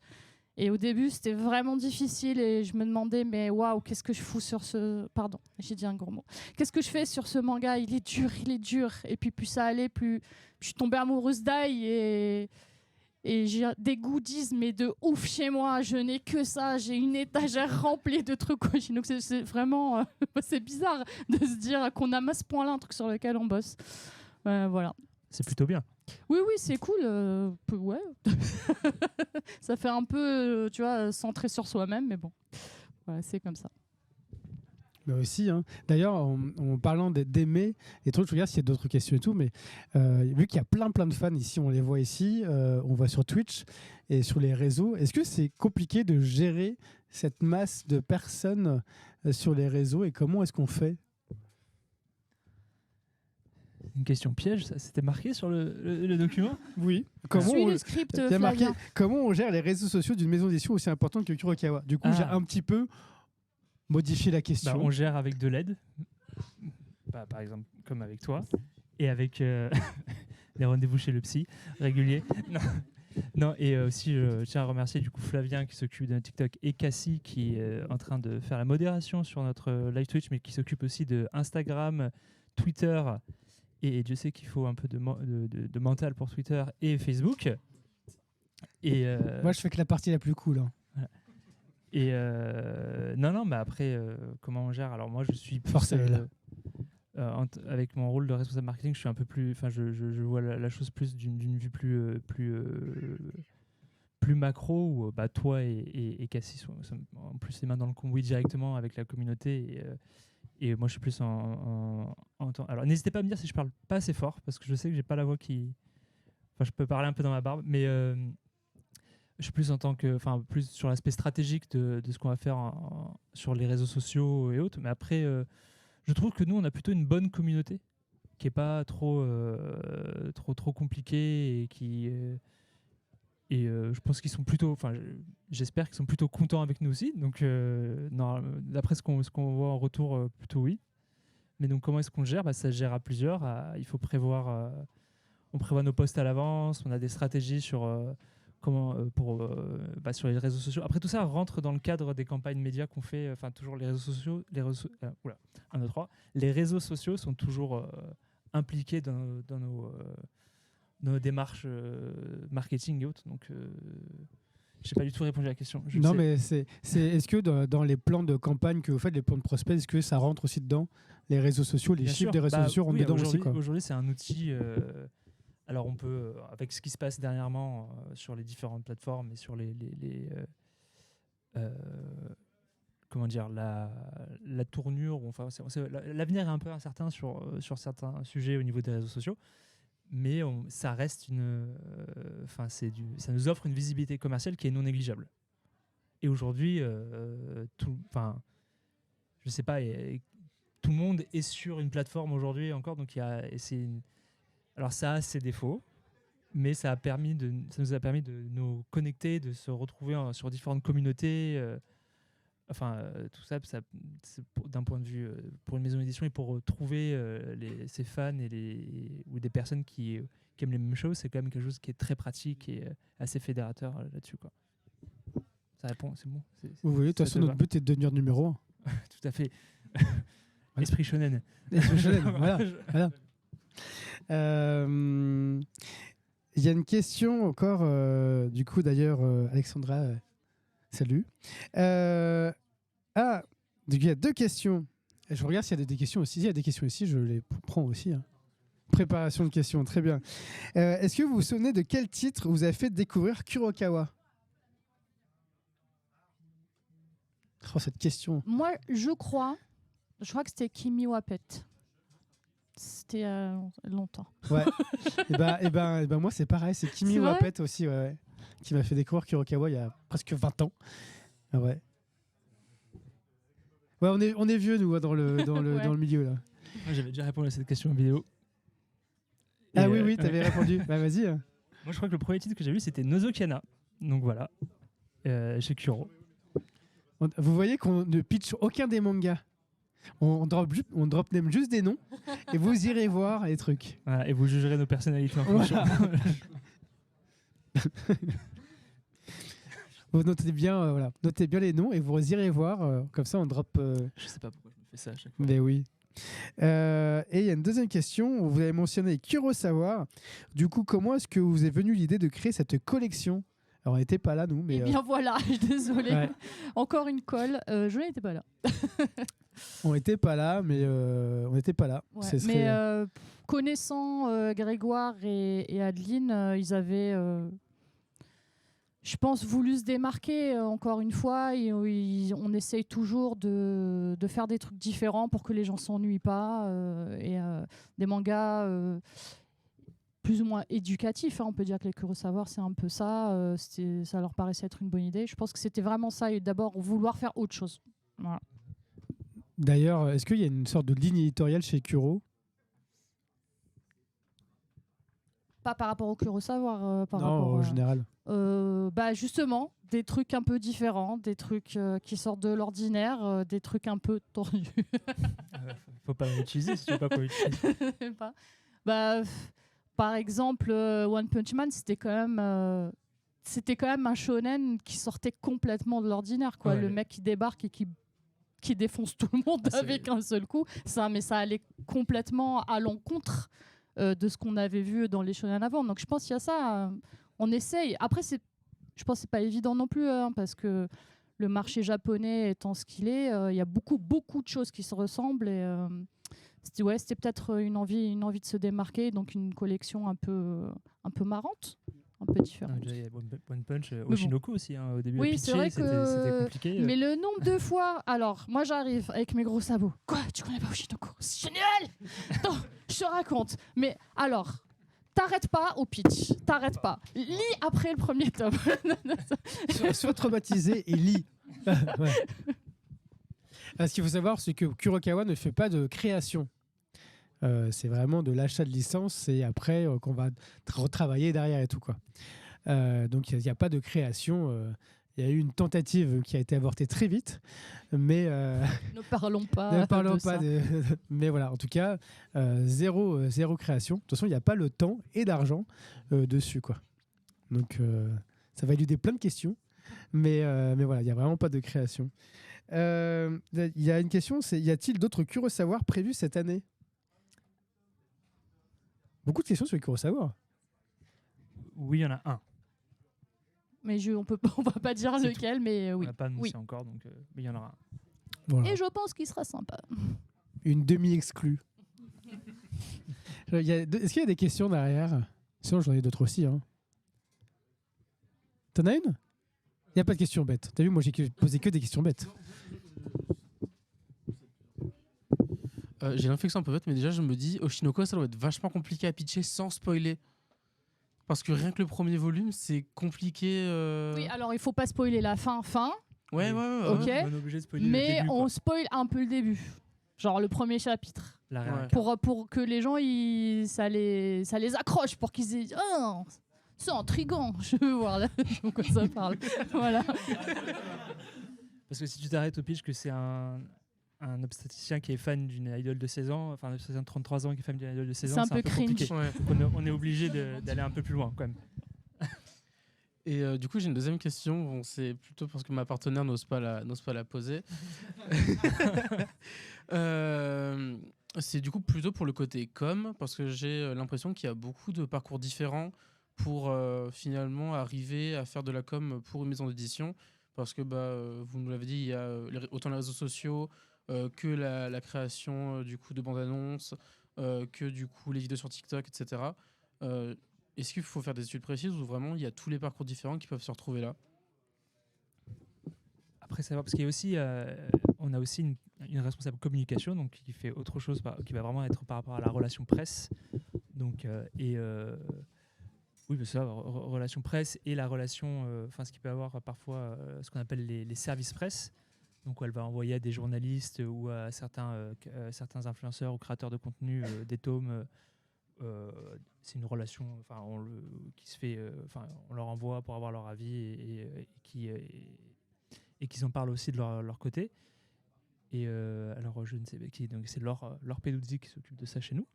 Et au début, c'était vraiment difficile et je me demandais, mais waouh, qu'est-ce que je fous sur ce... Pardon, j'ai dit un gros mot. Qu'est-ce que je fais sur ce manga? Il est dur. Et puis plus ça allait, plus je suis tombée amoureuse d'Ai et j'ai des goodies, mais de ouf chez moi. Je n'ai que ça. J'ai une étagère remplie de trucs. Donc c'est vraiment... c'est bizarre de se dire qu'on a à ce point-là un truc sur lequel on bosse. Voilà. C'est plutôt bien. Oui, c'est cool. Ouais. Ça fait un peu, tu vois, centré sur soi-même, mais bon, voilà, c'est comme ça. Mais aussi, hein. D'ailleurs, en parlant d'aimer et trucs, je regarde s'il y a d'autres questions et tout, mais vu qu'il y a plein de fans ici, on les voit ici, on voit sur Twitch et sur les réseaux. Est-ce que c'est compliqué de gérer cette masse de personnes sur les réseaux et comment est-ce qu'on fait? Une question piège, ça c'était marqué sur le document? Oui. Suis le script, Il y a marqué Flavien. comment on gère les réseaux sociaux d'une maison d'édition aussi importante que Kurokawa. Du coup, j'ai un petit peu modifié la question. On gère avec de l'aide, par exemple comme avec toi, et avec les rendez-vous chez le psy réguliers. Non, et aussi je tiens à remercier du coup Flavien qui s'occupe de notre TikTok et Cassie qui est en train de faire la modération sur notre live Twitch, mais qui s'occupe aussi de Instagram, Twitter. Et Dieu sait qu'il faut un peu de mental pour Twitter et Facebook. Et moi, je fais que la partie la plus cool. Hein. Voilà. Et non, mais après, comment on gère? Alors moi, je suis avec mon rôle de responsable marketing, je suis un peu plus, enfin, je vois la chose plus d'une vue plus macro où toi et Cassie sont en plus les mains dans le cambouis directement avec la communauté. Et moi, je suis plus en temps. Alors, n'hésitez pas à me dire si je parle pas assez fort, parce que je sais que j'ai pas la voix qui. Enfin, je peux parler un peu dans ma barbe, mais je suis plus plus sur l'aspect stratégique de ce qu'on va faire sur les réseaux sociaux et autres. Mais après, je trouve que nous, on a plutôt une bonne communauté qui est pas trop compliqué et qui je pense qu'ils sont plutôt, j'espère qu'ils sont plutôt contents avec nous aussi. Donc non, d'après ce qu'on voit en retour, plutôt oui. Mais donc comment est-ce qu'on le gère? Ça se gère à plusieurs. Il faut prévoir. On prévoit nos posts à l'avance. On a des stratégies sur sur les réseaux sociaux. Après tout ça rentre dans le cadre des campagnes médias qu'on fait. Toujours les réseaux sociaux. Les réseaux sociaux sont toujours impliqués dans nos démarches marketing et autres. Donc je n'ai pas du tout répondu à la question. Non, mais est-ce que dans les plans de campagne que vous faites, les plans de prospects, est-ce que ça rentre aussi dedans? Les réseaux sociaux, les Bien chiffres sûr. des réseaux sociaux rentrent dedans aussi, quoi. Aujourd'hui, c'est un outil. Alors, on peut, avec ce qui se passe dernièrement sur les différentes plateformes et sur comment dire, la tournure. L'avenir est un peu incertain sur certains sujets au niveau des réseaux sociaux. Mais ça reste ça nous offre une visibilité commerciale qui est non négligeable. Et aujourd'hui, je sais pas, tout le monde est sur une plateforme aujourd'hui encore, donc alors ça a ses défauts, mais ça nous a permis de nous connecter, de se retrouver sur différentes communautés. Tout ça c'est d'un point de vue pour une maison d'édition et pour trouver ses fans ou des personnes qui aiment les mêmes choses, c'est quand même quelque chose qui est très pratique et assez fédérateur là-dessus, quoi. Ça répond, c'est bon. Vous voyez, de toute façon, notre but est de devenir numéro 1. Tout à fait. Esprit shonen. Esprit shonen, voilà. Il y a une question encore, du coup, d'ailleurs, Alexandra, salut. Donc il y a 2 questions. Je regarde s'il y a des questions aussi. S'il y a des questions ici, je les prends aussi. Préparation de questions, très bien. Est-ce que vous vous souvenez de quel titre vous avez fait découvrir Kurokawa? Cette question. Moi, je crois que c'était Kimi Wapet. C'était longtemps. Ouais. et ben moi, c'est pareil. C'est Kimi Wapet aussi, ouais, qui m'a fait découvrir Kurokawa il y a presque 20 ans. Ah ouais. Ouais, on est vieux, nous, dans le milieu, là. Moi, j'avais déjà répondu à cette question en vidéo. Oui, t'avais répondu. Bah, vas-y. Moi, je crois que le premier titre que j'ai vu, c'était Nozokiana. Donc voilà, chez Kuro. Vous voyez qu'on ne pitch aucun des mangas. On drop name juste des noms et vous irez voir les trucs. Voilà, et vous jugerez nos personnalités en fonction. Vous notez bien, notez bien les noms et vous irez voir. Comme ça, on drop. Je sais pas pourquoi je me fais ça à chaque fois. Mais oui. Et il y a une deuxième question. Vous avez mentionné Kurosawa. Du coup, comment est-ce que vous est venue l'idée de créer cette collection? Alors, on n'était pas là, nous. Mais, Eh bien voilà, je suis désolée. Ouais. Encore une colle. Je n'étais pas là. On n'était pas là, mais on n'était pas là. Ouais. Ce serait... Mais connaissant Grégoire et Adeline, ils avaient, je pense, voulu se démarquer encore une fois. Et, on essaye toujours de faire des trucs différents pour que les gens ne s'ennuient pas. Des mangas... plus ou moins éducatif, on peut dire que les Kurosawa, c'est un peu ça. Ça leur paraissait être une bonne idée. Je pense que c'était vraiment ça, et d'abord vouloir faire autre chose. Voilà. D'ailleurs, est-ce qu'il y a une sorte de ligne éditoriale chez Kuro? Pas par rapport au Kurosawa, en général. Justement, des trucs un peu différents, des trucs qui sortent de l'ordinaire, des trucs un peu tordus. Faut pas l'utiliser si tu sais pas quoi utiliser. Par exemple, One Punch Man, c'était quand même un shonen qui sortait complètement de l'ordinaire, quoi. Ouais. Le mec qui débarque et qui défonce tout le monde avec un seul coup. Mais ça allait complètement à l'encontre de ce qu'on avait vu dans les shonen avant. Donc je pense qu'il y a ça. On essaye. Après, je pense que c'est pas évident non plus, parce que le marché japonais étant ce qu'il est, il y a beaucoup de choses qui se ressemblent et c'était peut-être une envie de se démarquer, donc une collection un peu marrante, un peu différente. Il y a One Punch, Oshinoko aussi, au début. Oui, c'est vrai que c'était compliqué. Mais le nombre de fois, alors moi j'arrive avec mes gros sabots. Quoi, tu connais pas Oshinoko? C'est génial. Attends, je te raconte. Mais alors, t'arrêtes pas au pitch, t'arrêtes pas. Lis après le premier tome. Sois traumatisé et lis. Ouais. Ce qu'il faut savoir, c'est que Kurokawa ne fait pas de création. C'est vraiment de l'achat de licence et après qu'on va retravailler derrière et tout, quoi. Donc il n'y a pas de création. Il y a eu une tentative qui a été avortée très vite, mais Ne parlons pas. ne parlons de pas ça. de. Mais voilà, en tout cas, zéro création. De toute façon, il n'y a pas le temps et d'argent dessus, quoi. Donc ça va éluder plein de questions, mais voilà, il n'y a vraiment pas de création. Il y a une question, c'est y a-t-il d'autres Kurosawa prévus cette année? Beaucoup de questions sur les Kurosawa. Oui, il y en a un. Mais on va pas dire C'est lequel, mais On oui. n'a pas annoncé Oui. encore, donc mais il y en aura un. Voilà. Et je pense qu'il sera sympa. Une demi-exclue. Est-ce qu'il y a des questions derrière? Sinon, j'en ai d'autres aussi. Hein. T'en as une? Il n'y a pas de questions bêtes. T'as vu, moi, j'ai posé que des questions bêtes. J'ai l'infection un peu bête, mais déjà je me dis Oshinoko, ça doit être vachement compliqué à pitcher sans spoiler. Parce que rien que le premier volume, c'est compliqué. Oui, alors il faut pas spoiler la fin, Ouais. Ok. On est obligé de spoiler le mais début, on quoi. spoil un peu le début. Genre le premier chapitre. La Ouais. réincarnation. Pour que les gens, ça les accroche, pour qu'ils se disent « Oh, c'est intriguant, je veux voir là, de quoi ça parle. » Voilà. Parce que si tu t'arrêtes au pitch que c'est un obstétricien qui est fan d'une idole de 16 ans, enfin un obstétricien de 33 ans qui est fan d'une idole de 16 ans, C'est un peu compliqué. cringe. Ouais. Donc on est obligé d'aller un peu plus loin quand même. Et du coup, j'ai une deuxième question. Bon, c'est plutôt parce que ma partenaire n'ose pas la poser. C'est du coup plutôt pour le côté com, parce que j'ai l'impression qu'il y a beaucoup de parcours différents pour finalement arriver à faire de la com pour une maison d'édition. Parce que vous nous l'avez dit, il y a autant les réseaux sociaux que la création du coup de bandes annonces, que du coup les vidéos sur TikTok, etc. Est-ce qu'il faut faire des études précises ou vraiment il y a tous les parcours différents qui peuvent se retrouver là? Après savoir, parce qu'il y a aussi, on a aussi une responsable communication, donc qui fait autre chose, qui va vraiment être par rapport à la relation presse. Donc oui, ça, relation presse et la relation, enfin ce qui peut avoir parfois ce qu'on appelle les services presse. Donc où elle va envoyer à des journalistes ou à certains influenceurs ou créateurs de contenu des tomes. C'est une relation, qui se fait, on leur envoie pour avoir leur avis et qu'ils en parlent aussi de leur côté. Et alors je ne sais pas qui, donc c'est Laure Peduzzi qui s'occupe de ça chez nous.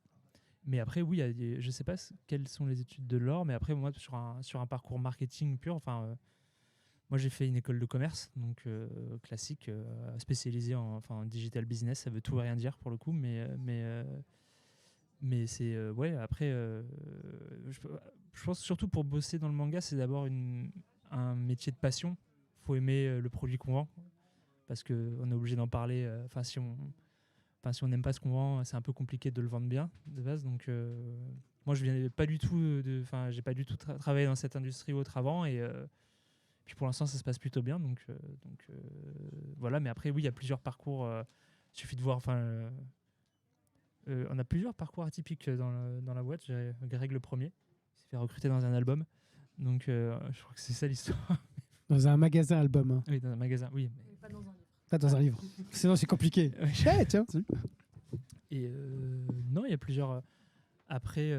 Mais après oui, je ne sais pas quelles sont les études de Laure, mais après moi sur un parcours marketing pur, moi j'ai fait une école de commerce, donc classique, spécialisée en digital business. Ça veut tout et rien dire pour le coup, mais c'est ouais. Après, je pense surtout pour bosser dans le manga, c'est d'abord un métier de passion. Faut aimer le produit qu'on vend, parce que on est obligé d'en parler. Si on n'aime pas ce qu'on vend, c'est un peu compliqué de le vendre bien de base. Donc moi je viens pas du tout j'ai pas du tout travaillé dans cette industrie ou autre avant, et puis pour l'instant ça se passe plutôt bien. Donc voilà. Mais après oui, il y a plusieurs parcours. Il suffit de voir. On a plusieurs parcours atypiques dans la boîte. J'ai Greg le premier, il s'est fait recruter dans un album. Donc je crois que c'est ça l'histoire. Dans un magasin album. Hein. Oui, dans un magasin, oui. Mais... Pas dans un livre. Pas dans un livre. Sinon, c'est compliqué. Ouais, tiens. Et non, il y a plusieurs. Après,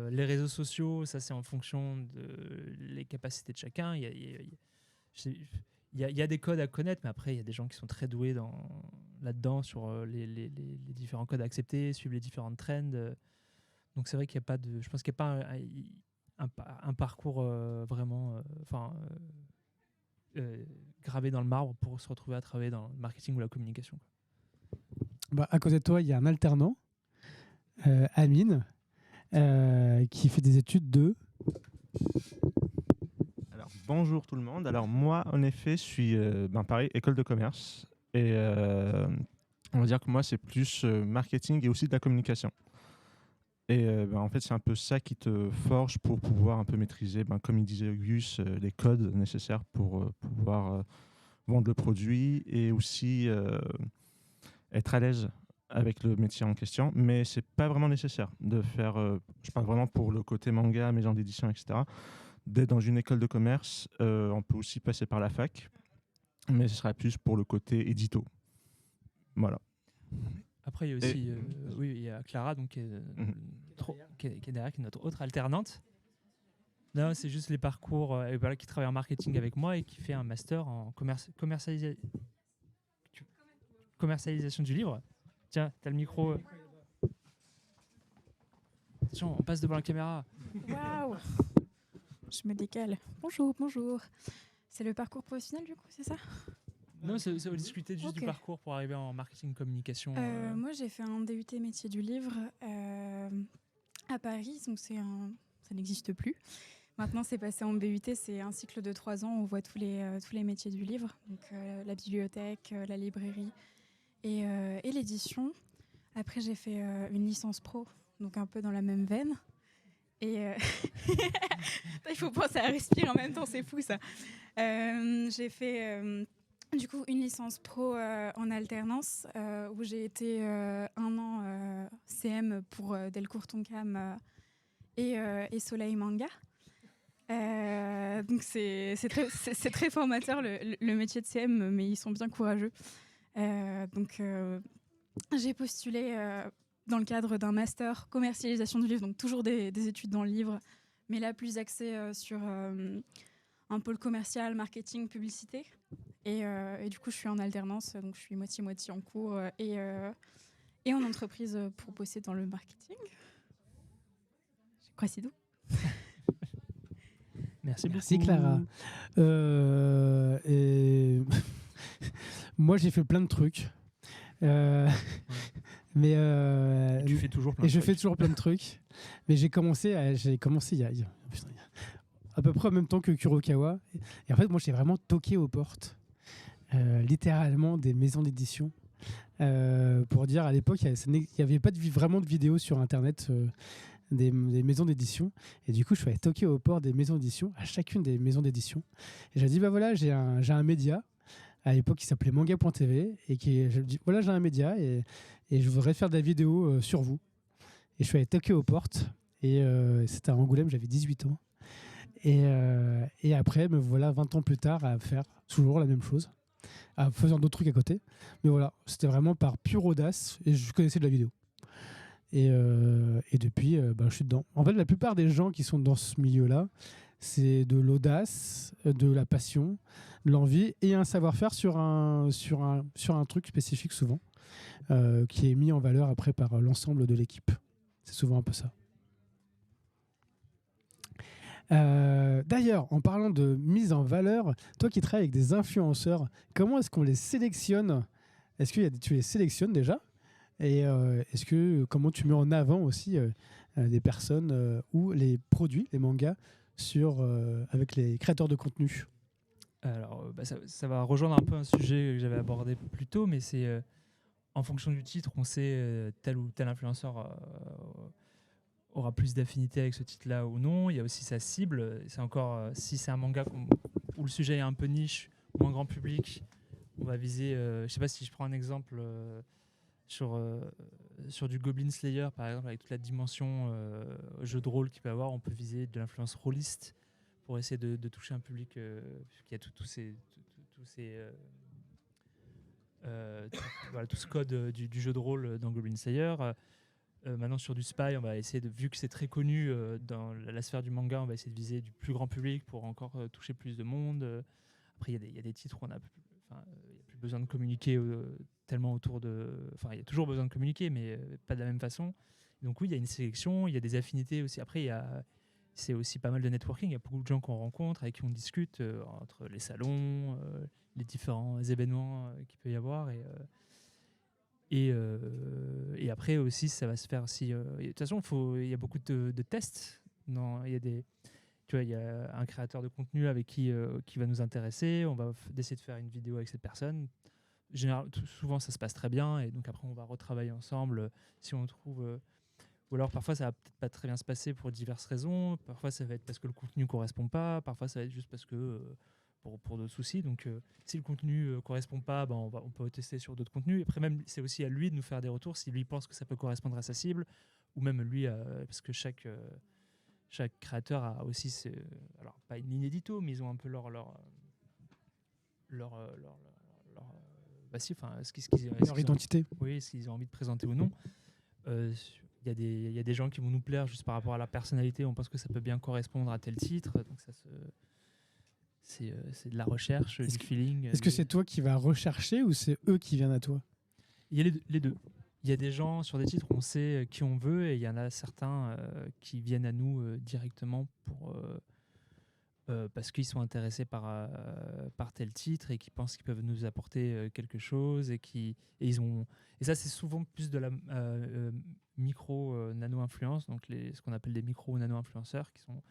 les réseaux sociaux, ça c'est en fonction de les capacités de chacun. Il y a des codes à connaître, mais après, il y a des gens qui sont très doués là-dedans sur les différents codes à accepter, suivre les différentes trends. Donc c'est vrai qu'il n'y a pas de. Je pense qu'il n'y a pas un parcours vraiment. Gravé dans le marbre pour se retrouver à travailler dans le marketing ou la communication. À côté de toi, il y a un alternant, Amine, qui fait des études de... Alors, bonjour tout le monde. Alors moi, en effet, je suis pareil, école de commerce. Et on va dire que moi, c'est plus marketing et aussi de la communication. Et en fait, c'est un peu ça qui te forge pour pouvoir un peu maîtriser, comme il disait Auguste, les codes nécessaires pour pouvoir vendre le produit et aussi être à l'aise avec le métier en question. Mais c'est pas vraiment nécessaire de faire, je parle vraiment pour le côté manga, maison d'édition, etc. D'être dans une école de commerce, on peut aussi passer par la fac, mais ce sera plus pour le côté édito. Voilà. Après, il y a aussi oui, il y a Clara donc, qui est derrière, qui est notre autre alternante. Non, c'est juste les parcours, voilà, qui travaille en marketing avec moi et qui fait un master en commercialisation du livre. Tiens, t'as le micro. Attention, on passe devant la caméra. Waouh! Je me décale. Bonjour, bonjour. C'est le parcours professionnel du coup, c'est ça? Non, ça va discuter juste du parcours pour arriver en marketing communication. Moi, j'ai fait un DUT métier du livre à Paris, donc ça n'existe plus. Maintenant, c'est passé en BUT, c'est un cycle de 3 ans où on voit tous les métiers du livre, donc la bibliothèque, la librairie et l'édition. Après, j'ai fait une licence pro, donc un peu dans la même veine. Et il faut penser à respirer en même temps, c'est fou ça. J'ai fait du coup une licence pro en alternance où j'ai été 1 an CM pour Delcourt Tonkam et Soleil Manga. Donc c'est très formateur le métier de CM, mais ils sont bien courageux. Donc j'ai postulé dans le cadre d'un master commercialisation du livre, donc toujours des études dans le livre, mais là plus axée sur un pôle commercial, marketing, publicité. Et du coup, je suis en alternance, donc je suis moitié-moitié en cours et en entreprise pour bosser dans le marketing. Je crois que c'est tout. Merci Clara. Et moi, j'ai fait plein de trucs. Mais tu fais toujours plein et de je trucs. fais toujours plein de trucs. Mais j'ai commencé il y a à peu près en même temps que Kurokawa. Et en fait, moi, j'ai vraiment toqué aux portes, littéralement, des maisons d'édition. Pour dire, à l'époque, il n'y avait pas vraiment de vidéos sur Internet des maisons d'édition. Et du coup, je suis allé toquer aux portes des maisons d'édition, à chacune des maisons d'édition. Et j'ai dit, bah voilà, j'ai un média. À l'époque, qui s'appelait manga.tv. Et je dis, voilà, j'ai un média et je voudrais faire des vidéos sur vous. Et je suis allé toquer aux portes. Et c'était à Angoulême, j'avais 18 ans. Et après, me voilà 20 ans plus tard à faire toujours la même chose, en faisant d'autres trucs à côté. Mais voilà, c'était vraiment par pure audace et je connaissais de la vidéo. Et depuis, je suis dedans. En fait, la plupart des gens qui sont dans ce milieu-là, c'est de l'audace, de la passion, de l'envie et un savoir-faire sur un truc spécifique souvent, qui est mis en valeur après par l'ensemble de l'équipe. C'est souvent un peu ça. D'ailleurs, en parlant de mise en valeur, toi qui travailles avec des influenceurs, comment est-ce qu'on les sélectionne? Est-ce que tu les sélectionnes déjà? Et comment tu mets en avant aussi des personnes ou les produits, les mangas, avec les créateurs de contenu? Alors, ça va rejoindre un peu un sujet que j'avais abordé plus tôt, mais c'est en fonction du titre, on sait tel ou tel influenceur aura plus d'affinité avec ce titre-là ou non. Il y a aussi sa cible. C'est encore si c'est un manga où le sujet est un peu niche, moins grand public, on va viser. Je sais pas si je prends un exemple sur du Goblin Slayer par exemple, avec toute la dimension jeu de rôle qu'il peut avoir, on peut viser de l'influence rôliste pour essayer de toucher un public qui a tout ce code du jeu de rôle dans Goblin Slayer. Maintenant sur du spy, on va essayer vu que c'est très connu dans la sphère du manga, on va essayer de viser du plus grand public pour encore toucher plus de monde. Après, il y a des titres où il n'y a plus besoin de communiquer tellement autour de... Enfin, il y a toujours besoin de communiquer, mais pas de la même façon. Donc oui, il y a une sélection, il y a des affinités aussi. Après, c'est aussi pas mal de networking. Il y a beaucoup de gens qu'on rencontre, avec qui on discute entre les salons, les différents événements qu'il peut y avoir. Et après aussi, ça va se faire si. De toute façon, il y a beaucoup de tests. Il y a un créateur de contenu avec qui va nous intéresser. On va essayer de faire une vidéo avec cette personne. Souvent, ça se passe très bien. Et donc après, on va retravailler ensemble si on trouve. Ou alors parfois, ça va peut-être pas très bien se passer pour diverses raisons. Parfois, ça va être parce que le contenu correspond pas. Parfois, ça va être juste parce que. Pour d'autres soucis. Donc, si le contenu ne correspond pas, on peut tester sur d'autres contenus. Et après, même, c'est aussi à lui de nous faire des retours si lui pense que ça peut correspondre à sa cible, ou même lui, parce que chaque créateur a aussi, alors pas une ligne édito, mais ils ont un peu leur est-ce Leur identité. Oui, est-ce qu'ils ont envie de présenter ou non. Il y a des gens qui vont nous plaire juste par rapport à la personnalité. On pense que ça peut bien correspondre à tel titre. Donc c'est de la recherche, du feeling. Est-ce que c'est toi qui vas rechercher ou c'est eux qui viennent à toi? Il y a les deux. Il y a des gens sur des titres, on sait qui on veut, et il y en a certains qui viennent à nous directement parce qu'ils sont intéressés par tel titre et qui pensent qu'ils peuvent nous apporter quelque chose. Et ça, c'est souvent plus de la micro-nano-influence, donc ce qu'on appelle des micro-nano-influenceurs qui sont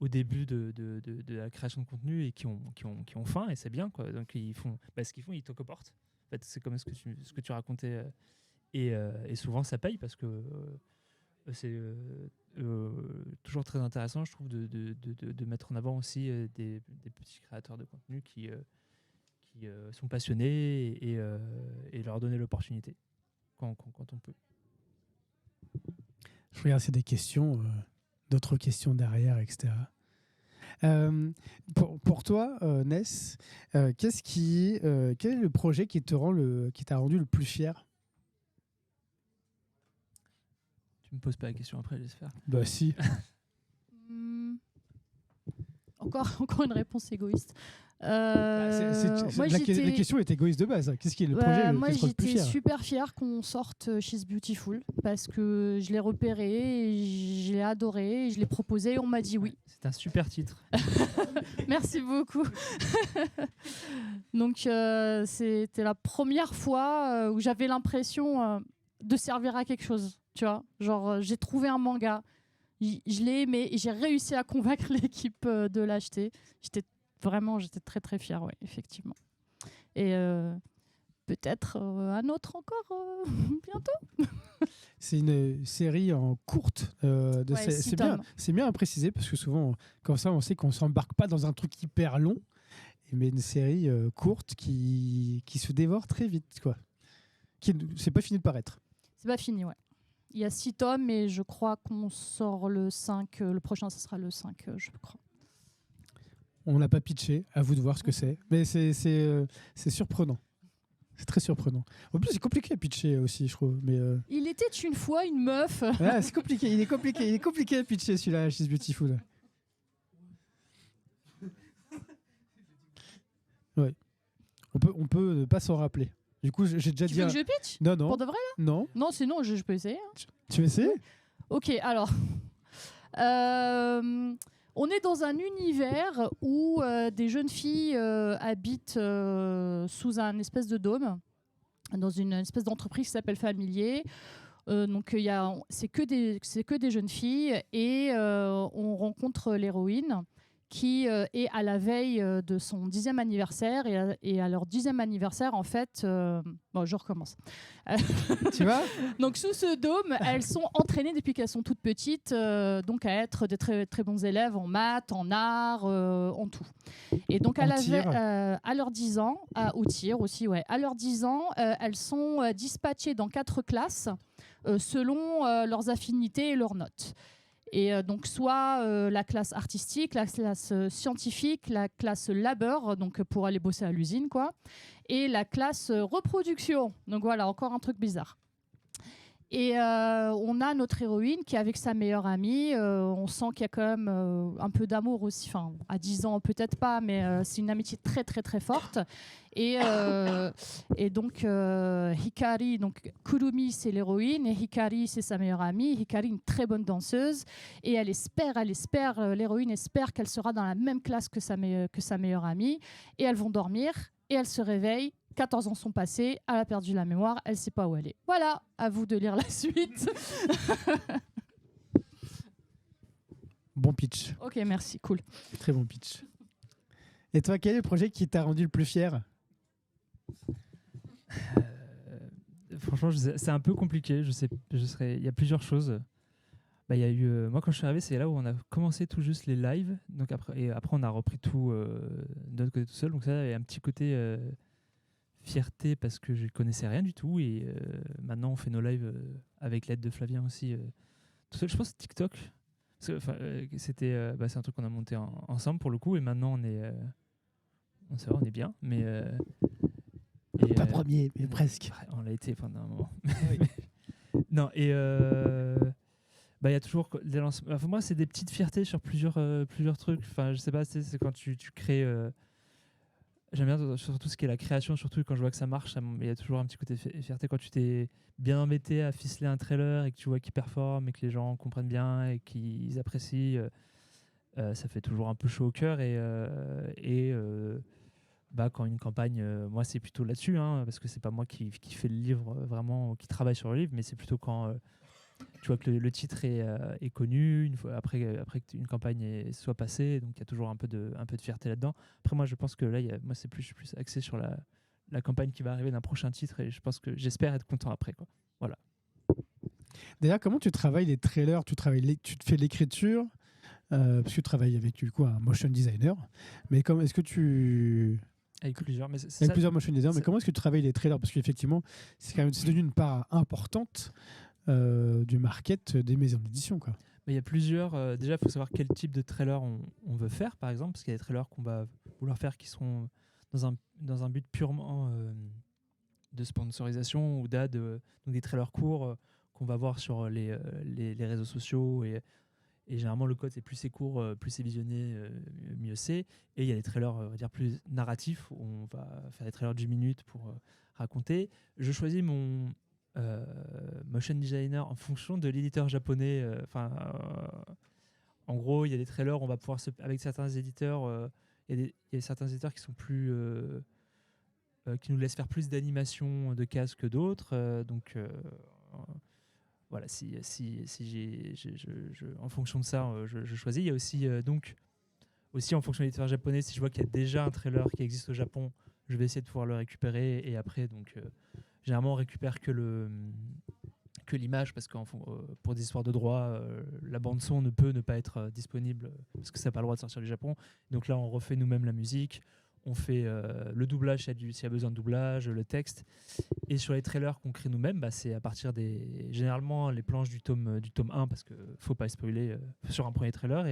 au début de la création de contenu et qui ont faim, et c'est bien, quoi. Donc ils font ce qu'ils font, ils toquent aux portes. En fait, c'est comme ce que tu racontais. Et souvent, ça paye parce que c'est toujours très intéressant, je trouve, de mettre en avant aussi des petits créateurs de contenu qui sont passionnés et leur donner l'opportunité quand on peut. Je regarde s'il y a des questions, d'autres questions derrière, etc. Pour toi, Ness, quel est le projet qui t'a rendu le plus fier? Tu me poses pas la question après, laisse faire. Bah si. Encore une réponse égoïste. La question est égoïste de base. Qu'est-ce qui est le projet moi, qui te rend le plus j'étais fier? super fière qu'on sorte She's Beautiful parce que je l'ai repéré, et je l'ai adoré, et je l'ai proposé et on m'a dit oui. C'est un super titre. Merci beaucoup. Donc, c'était la première fois où j'avais l'impression de servir à quelque chose. Tu vois, genre, j'ai trouvé un manga, je l'ai aimé et j'ai réussi à convaincre l'équipe de l'acheter. J'étais très très fière, oui, effectivement. Et peut-être un autre encore bientôt. C'est une série en courte. C'est bien à préciser parce que souvent, comme ça, on sait qu'on ne s'embarque pas dans un truc hyper long, mais une série courte qui se dévore très vite, quoi. C'est pas fini de paraître. C'est pas fini, ouais. Il y a 6 tomes et je crois qu'on sort le 5. Le prochain, ce sera le 5, je crois. On l'a pas pitché, à vous de voir ce que c'est. Mais c'est surprenant. C'est très surprenant. En plus, c'est compliqué à pitcher aussi, je trouve. Mais Il était une fois une meuf. Ah, c'est compliqué. Il est compliqué à pitcher, celui-là, She's Beautiful. Ouais. On peut ne pas s'en rappeler. Du coup, j'ai déjà dit. Tu veux que je pitch? Non. Pour de vrai, là? Non. Non, sinon, je peux essayer. Hein. Tu veux essayer? Ok, alors. On est dans un univers où des jeunes filles habitent sous un espèce de dôme, dans une espèce d'entreprise qui s'appelle Familier. Donc, c'est que des jeunes filles et on rencontre l'héroïne qui est à la veille de son 10e anniversaire et à leur 10e anniversaire, en fait... Bon, je recommence. Tu vois? Donc, sous ce dôme, elles sont entraînées depuis qu'elles sont toutes petites donc à être de très, très bons élèves en maths, en arts, en tout. Et donc, à leurs 10 ans, au tir aussi, ouais, à leurs 10 ans, elles sont dispatchées dans 4 classes selon leurs affinités et leurs notes. Et donc soit la classe artistique, la classe scientifique, la classe labeur, donc pour aller bosser à l'usine, quoi, et la classe reproduction. Donc voilà, encore un truc bizarre. Et on a notre héroïne qui est avec sa meilleure amie. On sent qu'il y a quand même un peu d'amour aussi. Enfin, à 10 ans, peut-être pas, mais c'est une amitié très, très, très forte. Et donc, Hikari, donc Kurumi, c'est l'héroïne, et Hikari, c'est sa meilleure amie. Hikari, une très bonne danseuse. Et l'héroïne espère qu'elle sera dans la même classe que sa meilleure amie. Et elles vont dormir, et elles se réveillent. 14 ans sont passés, elle a perdu la mémoire, elle ne sait pas où elle est. Voilà, à vous de lire la suite. Bon pitch. Ok, merci, cool. Très bon pitch. Et toi, quel est le projet qui t'a rendu le plus fier? Franchement, c'est un peu compliqué. Il y a plusieurs choses. Il y a eu, moi, quand je suis arrivé, c'est là où on a commencé tout juste les lives. Donc après, on a repris tout de notre côté tout seul. Donc ça, il y a un petit côté... fierté parce que je connaissais rien du tout et maintenant on fait nos lives avec l'aide de Flavien aussi tout seul. Je pense TikTok c'est un truc qu'on a monté ensemble pour le coup et maintenant on est bien mais Et, Pas premier, mais presque. On l'a été pendant un moment. Non, et il y a toujours des lancements. Enfin, moi, c'est des petites fiertés sur plusieurs trucs. Enfin, je sais pas, c'est quand tu crées. J'aime bien surtout ce qui est la création, surtout quand je vois que ça marche. Il y a toujours un petit côté fierté quand tu t'es bien embêté à ficeler un trailer et que tu vois qu'il performe et que les gens comprennent bien et qu'ils apprécient. Ça fait toujours un peu chaud au cœur. Quand une campagne, moi c'est plutôt là-dessus, hein, parce que c'est pas moi qui fais le livre vraiment, qui travaille sur le livre, mais c'est plutôt quand tu vois que le titre est connu, une fois, après qu'une campagne soit passée, donc il y a toujours un peu de fierté là-dedans. Après moi je pense que là, moi je suis plus axé sur la campagne qui va arriver d'un prochain titre et je pense que j'espère être content après, quoi. Voilà. D'ailleurs, comment tu travailles les trailers? Tu te fais l'écriture, parce que tu travailles avec un motion designer, mais est-ce que tu... Avec plusieurs, mais Avec plusieurs motion designers, mais comment est-ce que tu travailles les trailers? Parce qu'effectivement, c'est devenu une part importante du market des maisons d'édition, quoi. Mais il y a plusieurs. Déjà, il faut savoir quel type de trailer on veut faire, par exemple, parce qu'il y a des trailers qu'on va vouloir faire qui seront dans un but purement de sponsorisation ou d'ad, donc des trailers courts qu'on va voir sur les réseaux sociaux et généralement, le code, c'est court, plus c'est visionné, mieux c'est. Et il y a des trailers, on va dire, plus narratifs, où on va faire des trailers d'1 minute pour raconter. Je choisis mon motion designer en fonction de l'éditeur japonais. En gros, il y a des trailers, on va pouvoir, avec certains éditeurs, il y a certains éditeurs qui sont plus... qui nous laissent faire plus d'animation de cases que d'autres. Voilà, en fonction de ça, je choisis. Il y a aussi, aussi en fonction de l'éditeur japonais, si je vois qu'il y a déjà un trailer qui existe au Japon, je vais essayer de pouvoir le récupérer. Et après, généralement, on récupère que l'image, parce que pour des histoires de droit, la bande-son ne peut ne pas être disponible, parce que ça n'a pas le droit de sortir du Japon. Donc là, on refait nous-mêmes la musique. On fait le doublage s'il y a besoin de doublage, le texte. Et sur les trailers qu'on crée nous-mêmes, c'est à partir généralement les planches du tome 1, parce qu'il ne faut pas spoiler sur un premier trailer.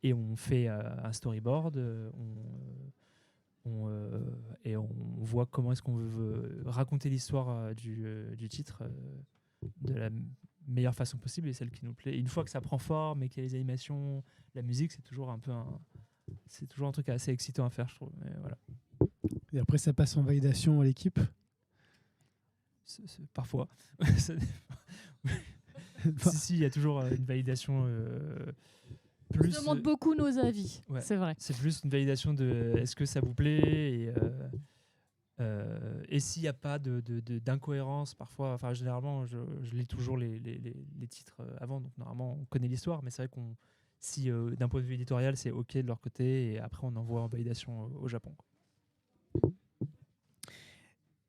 Et on fait un storyboard, et on voit comment est-ce qu'on veut raconter l'histoire du titre de la meilleure façon possible et celle qui nous plaît. Et une fois que ça prend forme et qu'il y a les animations, la musique, c'est toujours un truc assez excitant à faire, je trouve. Mais voilà. Et après, ça passe en validation à l'équipe? Parfois. Si, il y a toujours une validation. On demande beaucoup nos avis, ouais, c'est vrai. C'est plus une validation de est-ce que ça vous plaît et s'il n'y a pas d'incohérence, parfois, généralement, je lis toujours les titres avant, donc normalement, on connaît l'histoire, mais c'est vrai si d'un point de vue éditorial, c'est OK de leur côté, et après, on envoie en validation au Japon.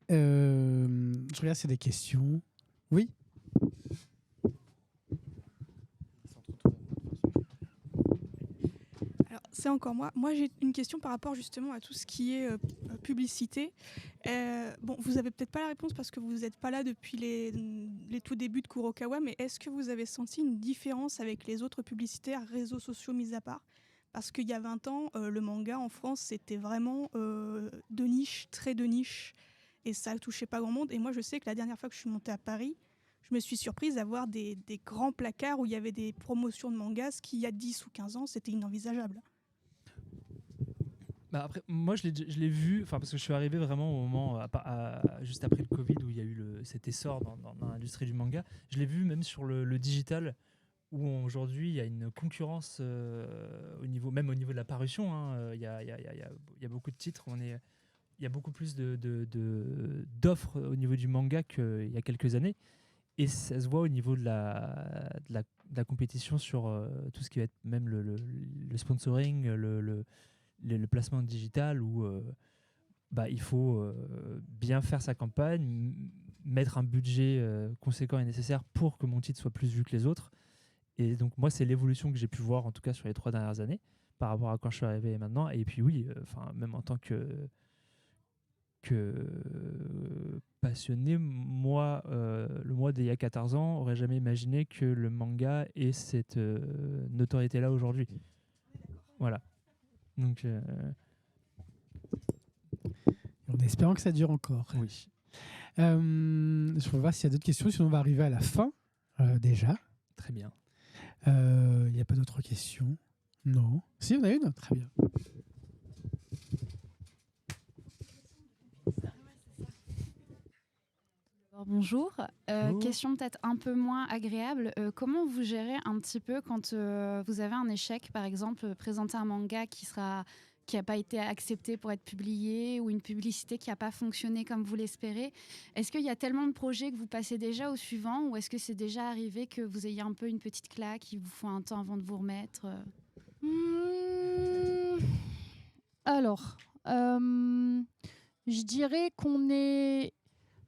Je regarde, c'est des questions. Oui. Alors, c'est encore moi. Moi, j'ai une question par rapport justement à tout ce qui est publicité. Vous avez peut-être pas la réponse parce que vous n'êtes pas là depuis les tout débuts de Kurokawa, mais est-ce que vous avez senti une différence avec les autres publicitaires, réseaux sociaux mis à part? Parce qu'il y a 20 ans, le manga en France, c'était vraiment de niche, très de niche, et ça ne touchait pas grand monde. Et moi, je sais que la dernière fois que je suis montée à Paris, je me suis surprise à voir des grands placards où il y avait des promotions de mangas, ce qui, il y a 10 ou 15 ans, c'était inenvisageable. Après, moi, je l'ai vu, parce que je suis arrivé vraiment au moment, juste après le Covid, où il y a eu cet essor dans l'industrie du manga. Je l'ai vu même sur le digital, où aujourd'hui, il y a une concurrence même au niveau de la parution. Hein, il y a beaucoup de titres, il y a beaucoup plus d'offres au niveau du manga qu'il y a quelques années. Et ça se voit au niveau de la compétition sur tout ce qui va être même le sponsoring, le placement digital, où il faut bien faire sa campagne, mettre un budget conséquent et nécessaire pour que mon titre soit plus vu que les autres. Et donc moi, c'est l'évolution que j'ai pu voir, en tout cas sur les 3 dernières années, par rapport à quand je suis arrivé maintenant. Et puis oui, même en tant que passionné, moi, le moi d'il y a 14 ans, aurait jamais imaginé que le manga ait cette notoriété-là aujourd'hui. Voilà. Donc, on est espérons que ça dure encore. Oui. Je vais voir s'il y a d'autres questions, sinon on va arriver à la fin déjà. Très bien. Il n'y a pas d'autres questions? Non. Si, on a une? Très bien. Bonjour. Bonjour. Question peut-être un peu moins agréable. Comment vous gérez un petit peu quand vous avez un échec, par exemple, présenter un manga qui n'a pas été accepté pour être publié ou une publicité qui n'a pas fonctionné comme vous l'espérez? Est-ce qu'il y a tellement de projets que vous passez déjà au suivant ou est-ce que c'est déjà arrivé que vous ayez un peu une petite claque qui vous faut un temps avant de vous remettre? Alors, je dirais qu'on est...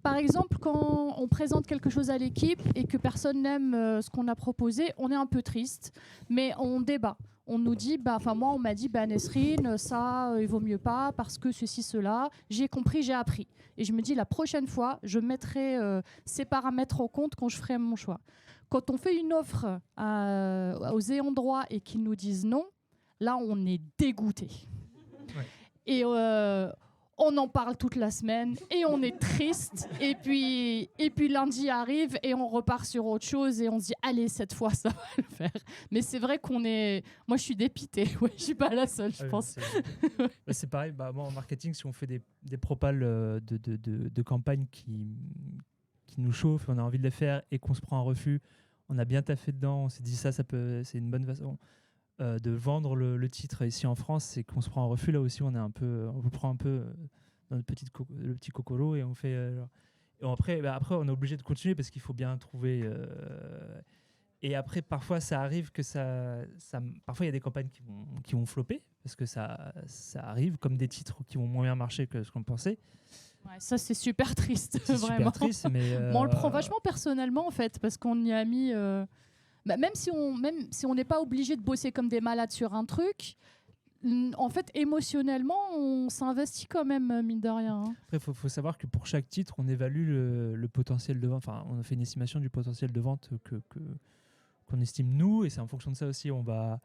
Par exemple, quand on présente quelque chose à l'équipe et que personne n'aime ce qu'on a proposé, on est un peu triste, mais on débat. On nous dit, moi on m'a dit, Nesrine, ça, il vaut mieux pas parce que ceci, cela. J'ai compris, j'ai appris. Et je me dis, la prochaine fois, je mettrai ces paramètres en compte quand je ferai mon choix. Quand on fait une offre aux ayants droit et qu'ils nous disent non, là, on est dégoûté. Ouais. Et on en parle toute la semaine et on est triste. Et puis lundi arrive et on repart sur autre chose et on se dit allez, cette fois ça va le faire. Mais c'est vrai qu'on est... Moi je suis dépitée, ouais, je suis pas la seule, je pense. C'est pareil, moi en marketing, si on fait des propals de campagne qui nous chauffent, on a envie de les faire et qu'on se prend un refus, on a bien taffé dedans, on s'est dit c'est une bonne façon de vendre le titre ici en France, c'est qu'on se prend un refus. Là aussi on vous prend un peu dans le petit cocolo et on fait et après on est obligé de continuer parce qu'il faut bien trouver et après parfois ça arrive que parfois il y a des campagnes qui vont flopper parce que ça arrive, comme des titres qui vont moins bien marcher que ce qu'on pensait. Ouais, ça c'est super triste. C'est vraiment. super triste, mais on le prend vachement personnellement en fait parce qu'on y a mis même si on n'est pas obligé de bosser comme des malades sur un truc, en fait émotionnellement on s'investit quand même, mine de rien, hein. Après faut savoir que pour chaque titre on évalue le potentiel de vente, enfin on a fait une estimation du potentiel de vente qu'on estime nous, et c'est en fonction de ça aussi on va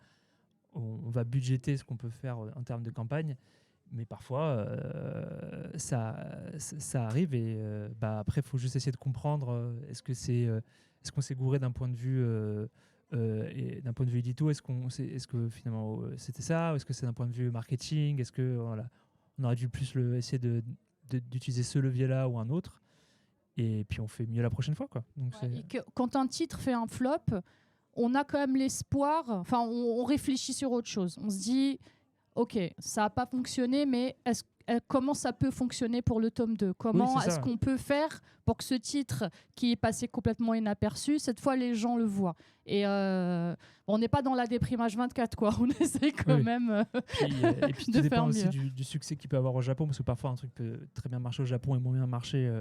budgéter ce qu'on peut faire en termes de campagne. Mais parfois ça arrive et après il faut juste essayer de comprendre est-ce qu'on s'est gouré d'un point de vue et d'un point de vue édito, est-ce que finalement c'était ça, ou est-ce que c'est d'un point de vue marketing, est-ce que on aurait dû plus essayer d'utiliser ce levier-là ou un autre, et puis on fait mieux la prochaine fois, quoi. Donc ouais, et quand un titre fait un flop, on a quand même l'espoir, enfin on réfléchit sur autre chose, on se dit ok, ça n'a pas fonctionné, mais comment ça peut fonctionner pour le tome 2? Comment est-ce qu'on peut faire pour que ce titre qui est passé complètement inaperçu, cette fois les gens le voient? Et on n'est pas dans la déprime H24, quoi. On essaie quand même et puis de tout faire dépend aussi mieux. du succès qu'il peut avoir au Japon, parce que parfois un truc peut très bien marcher au Japon et moins bien marcher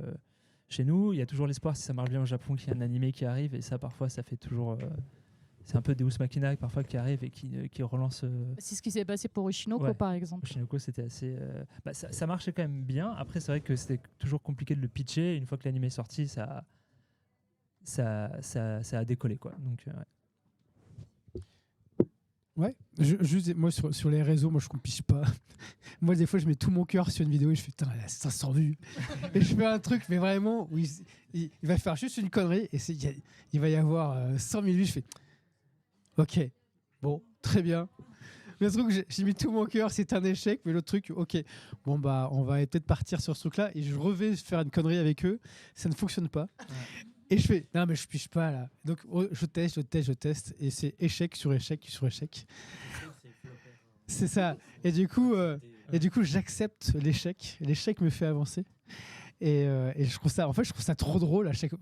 chez nous. Il y a toujours l'espoir, si ça marche bien au Japon, qu'il y a un animé qui arrive, et ça parfois ça fait toujours... c'est un peu Deus Machina parfois qui arrive et qui relance. C'est ce qui s'est passé pour Oshinoko, ouais. par exemple. Oshinoko, c'était assez. Ça marchait quand même bien. Après, c'est vrai que c'était toujours compliqué de le pitcher. Une fois que l'anime est sorti, ça a décollé, quoi. Donc, Ouais, juste moi sur les réseaux, moi je compile pas. Moi des fois je mets tout mon cœur sur une vidéo et je fais putain, elle a 500 vues. Et je fais un truc, mais vraiment, où il va faire juste une connerie et il va y avoir 100 000 vues. Je fais ok, bon, très bien. Le truc, j'ai mis tout mon cœur, c'est un échec, mais l'autre truc, ok, bon bah on va peut-être partir sur ce truc-là et je revais faire une connerie avec eux, ça ne fonctionne pas. Ouais. Et je fais, non mais je pige pas là. Donc je teste, et c'est échec sur échec sur échec. C'est ça. Et du coup j'accepte l'échec. L'échec me fait avancer. Et je trouve ça trop drôle à chaque fois.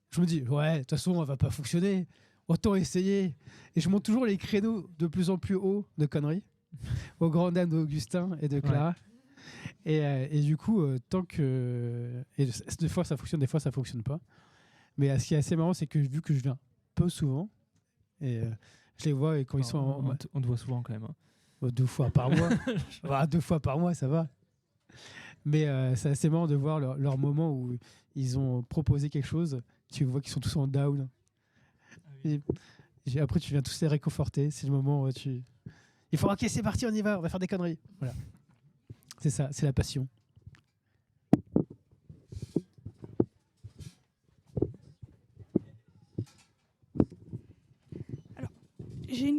Je me dis, ouais, de toute façon, on va pas fonctionner. Autant essayer. Et je monte toujours les créneaux de plus en plus haut de conneries, aux grandes dames d'Augustin et de Clara. Ouais. Et du coup, tant que... Et des fois, ça fonctionne, des fois, ça fonctionne pas. Mais ce qui est assez marrant, c'est que vu que je viens peu souvent, et je les vois et quand ils sont... On te voit souvent quand même. Hein. 2 fois par mois. 2 fois par mois, ça va. Mais c'est assez marrant de voir leur moment où ils ont proposé quelque chose. Tu vois qu'ils sont tous en down. Et après, tu viens tous les réconforter. C'est le moment où il faut ok, c'est parti, on y va, on va faire des conneries. Voilà. C'est ça, c'est la passion.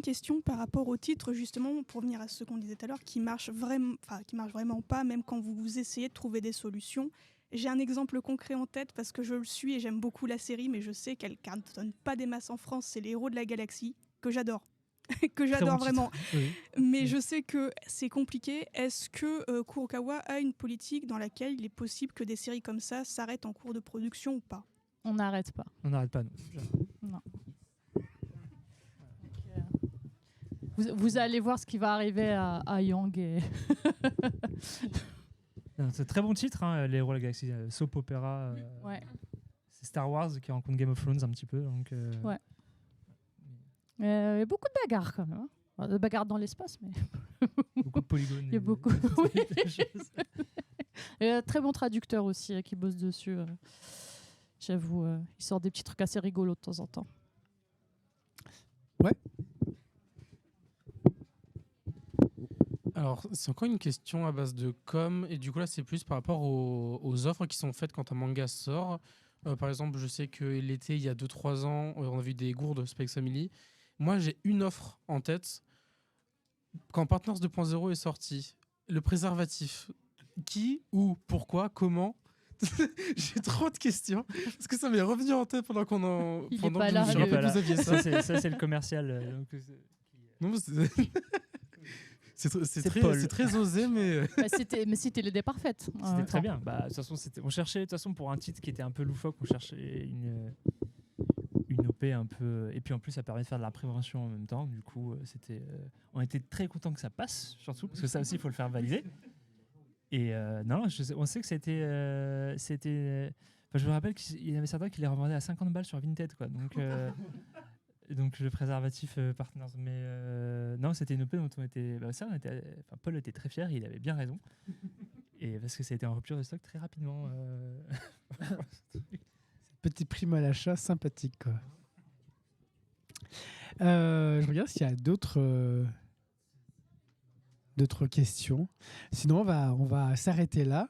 une question par rapport au titre, justement, pour venir à ce qu'on disait tout à l'heure, qui marche vraiment pas, même quand vous essayez de trouver des solutions. J'ai un exemple concret en tête parce que je le suis et j'aime beaucoup la série, mais je sais qu'elle cartonne pas des masses en France. C'est Les Héros de la Galaxie, que j'adore. Que j'adore vraiment. Oui. Mais je sais que c'est compliqué. Est-ce que Kurokawa a une politique dans laquelle il est possible que des séries comme ça s'arrêtent en cours de production ou pas ? On n'arrête pas. On n'arrête pas, nous. Non. Vous allez voir ce qui va arriver à Yang. C'est un très bon titre, hein, Les Héros de la Galaxie, soap opéra. Ouais. C'est Star Wars qui rencontre Game of Thrones un petit peu. Donc, Ouais. Il y a beaucoup de bagarres quand même. Hein. Enfin, de bagarres dans l'espace, mais beaucoup de polygones. il y a beaucoup. Oui. Il y a un très bon traducteur aussi qui bosse dessus. J'avoue, il sort des petits trucs assez rigolos de temps en temps. Ouais. Alors, c'est encore une question à base de com, et du coup là c'est plus par rapport aux offres qui sont faites quand un manga sort. Par exemple, je sais que l'été, il y a 2-3 ans, on a vu des gourdes Spikes Family. Moi, j'ai une offre en tête. Quand Partners 2.0 est sorti, le préservatif, qui, où, pourquoi, comment? J'ai trop de questions, parce que ça m'est revenu en tête pendant qu'on en... Il est pendant pas que là. vous, Il est pas là. vous aviez ça. Ça, c'est le commercial. Donc, Non, c'est Paul. c'est très osé, mais... Mais c'était l'idée parfaite. C'était très bien. Bah, de toute façon, on cherchait, de toute façon, pour un titre qui était un peu loufoque, on cherchait une OP un peu. Et puis en plus, ça permet de faire de la prévention en même temps. Du coup, on était très contents que ça passe, surtout, parce que ça aussi, il faut le faire valider. Et non, on sait que c'était. Je me rappelle qu'il y en avait certains qui les revendaient à 50 balles sur Vinted, quoi. Donc le préservatif Partners. Mais non, c'était une OP dont on était. Paul était très fier, il avait bien raison. Et parce que ça a été en rupture de stock très rapidement. Petit prime à l'achat sympathique, quoi. Je regarde s'il y a d'autres questions. Sinon, on va s'arrêter là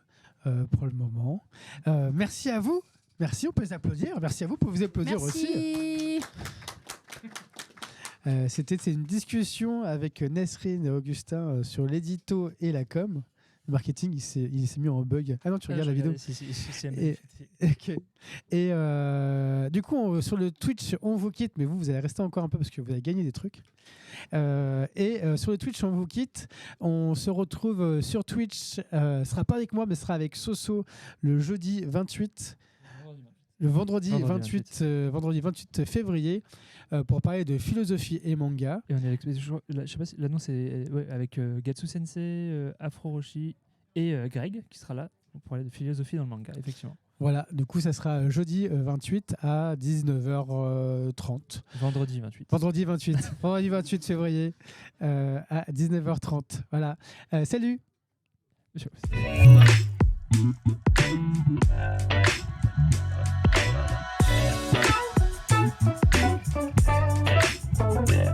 pour le moment. Merci à vous. Merci, on peut les applaudir. Merci à vous pour vous applaudir aussi. C'était une discussion avec Nesrine et Augustin sur l'édito et la com. Le marketing, il s'est mis en bug. Ah non, tu regardes la vidéo. Et du coup, sur le Twitch, on vous quitte, mais vous allez rester encore un peu parce que vous avez gagné des trucs. Sur le Twitch, on vous quitte. On se retrouve sur Twitch. Ce sera pas avec moi, mais ce sera avec Soso le jeudi 28. Le vendredi 28 février pour parler de philosophie et manga. Et on est avec, je sais pas si l'annonce est avec Gatsu Sensei, Afro Roshi et Greg qui sera là pour parler de philosophie dans le manga, effectivement. Voilà, du coup ça sera jeudi 28 à 19h30. Vendredi 28. Vendredi 28 février à 19h30. Voilà. Salut. Yeah.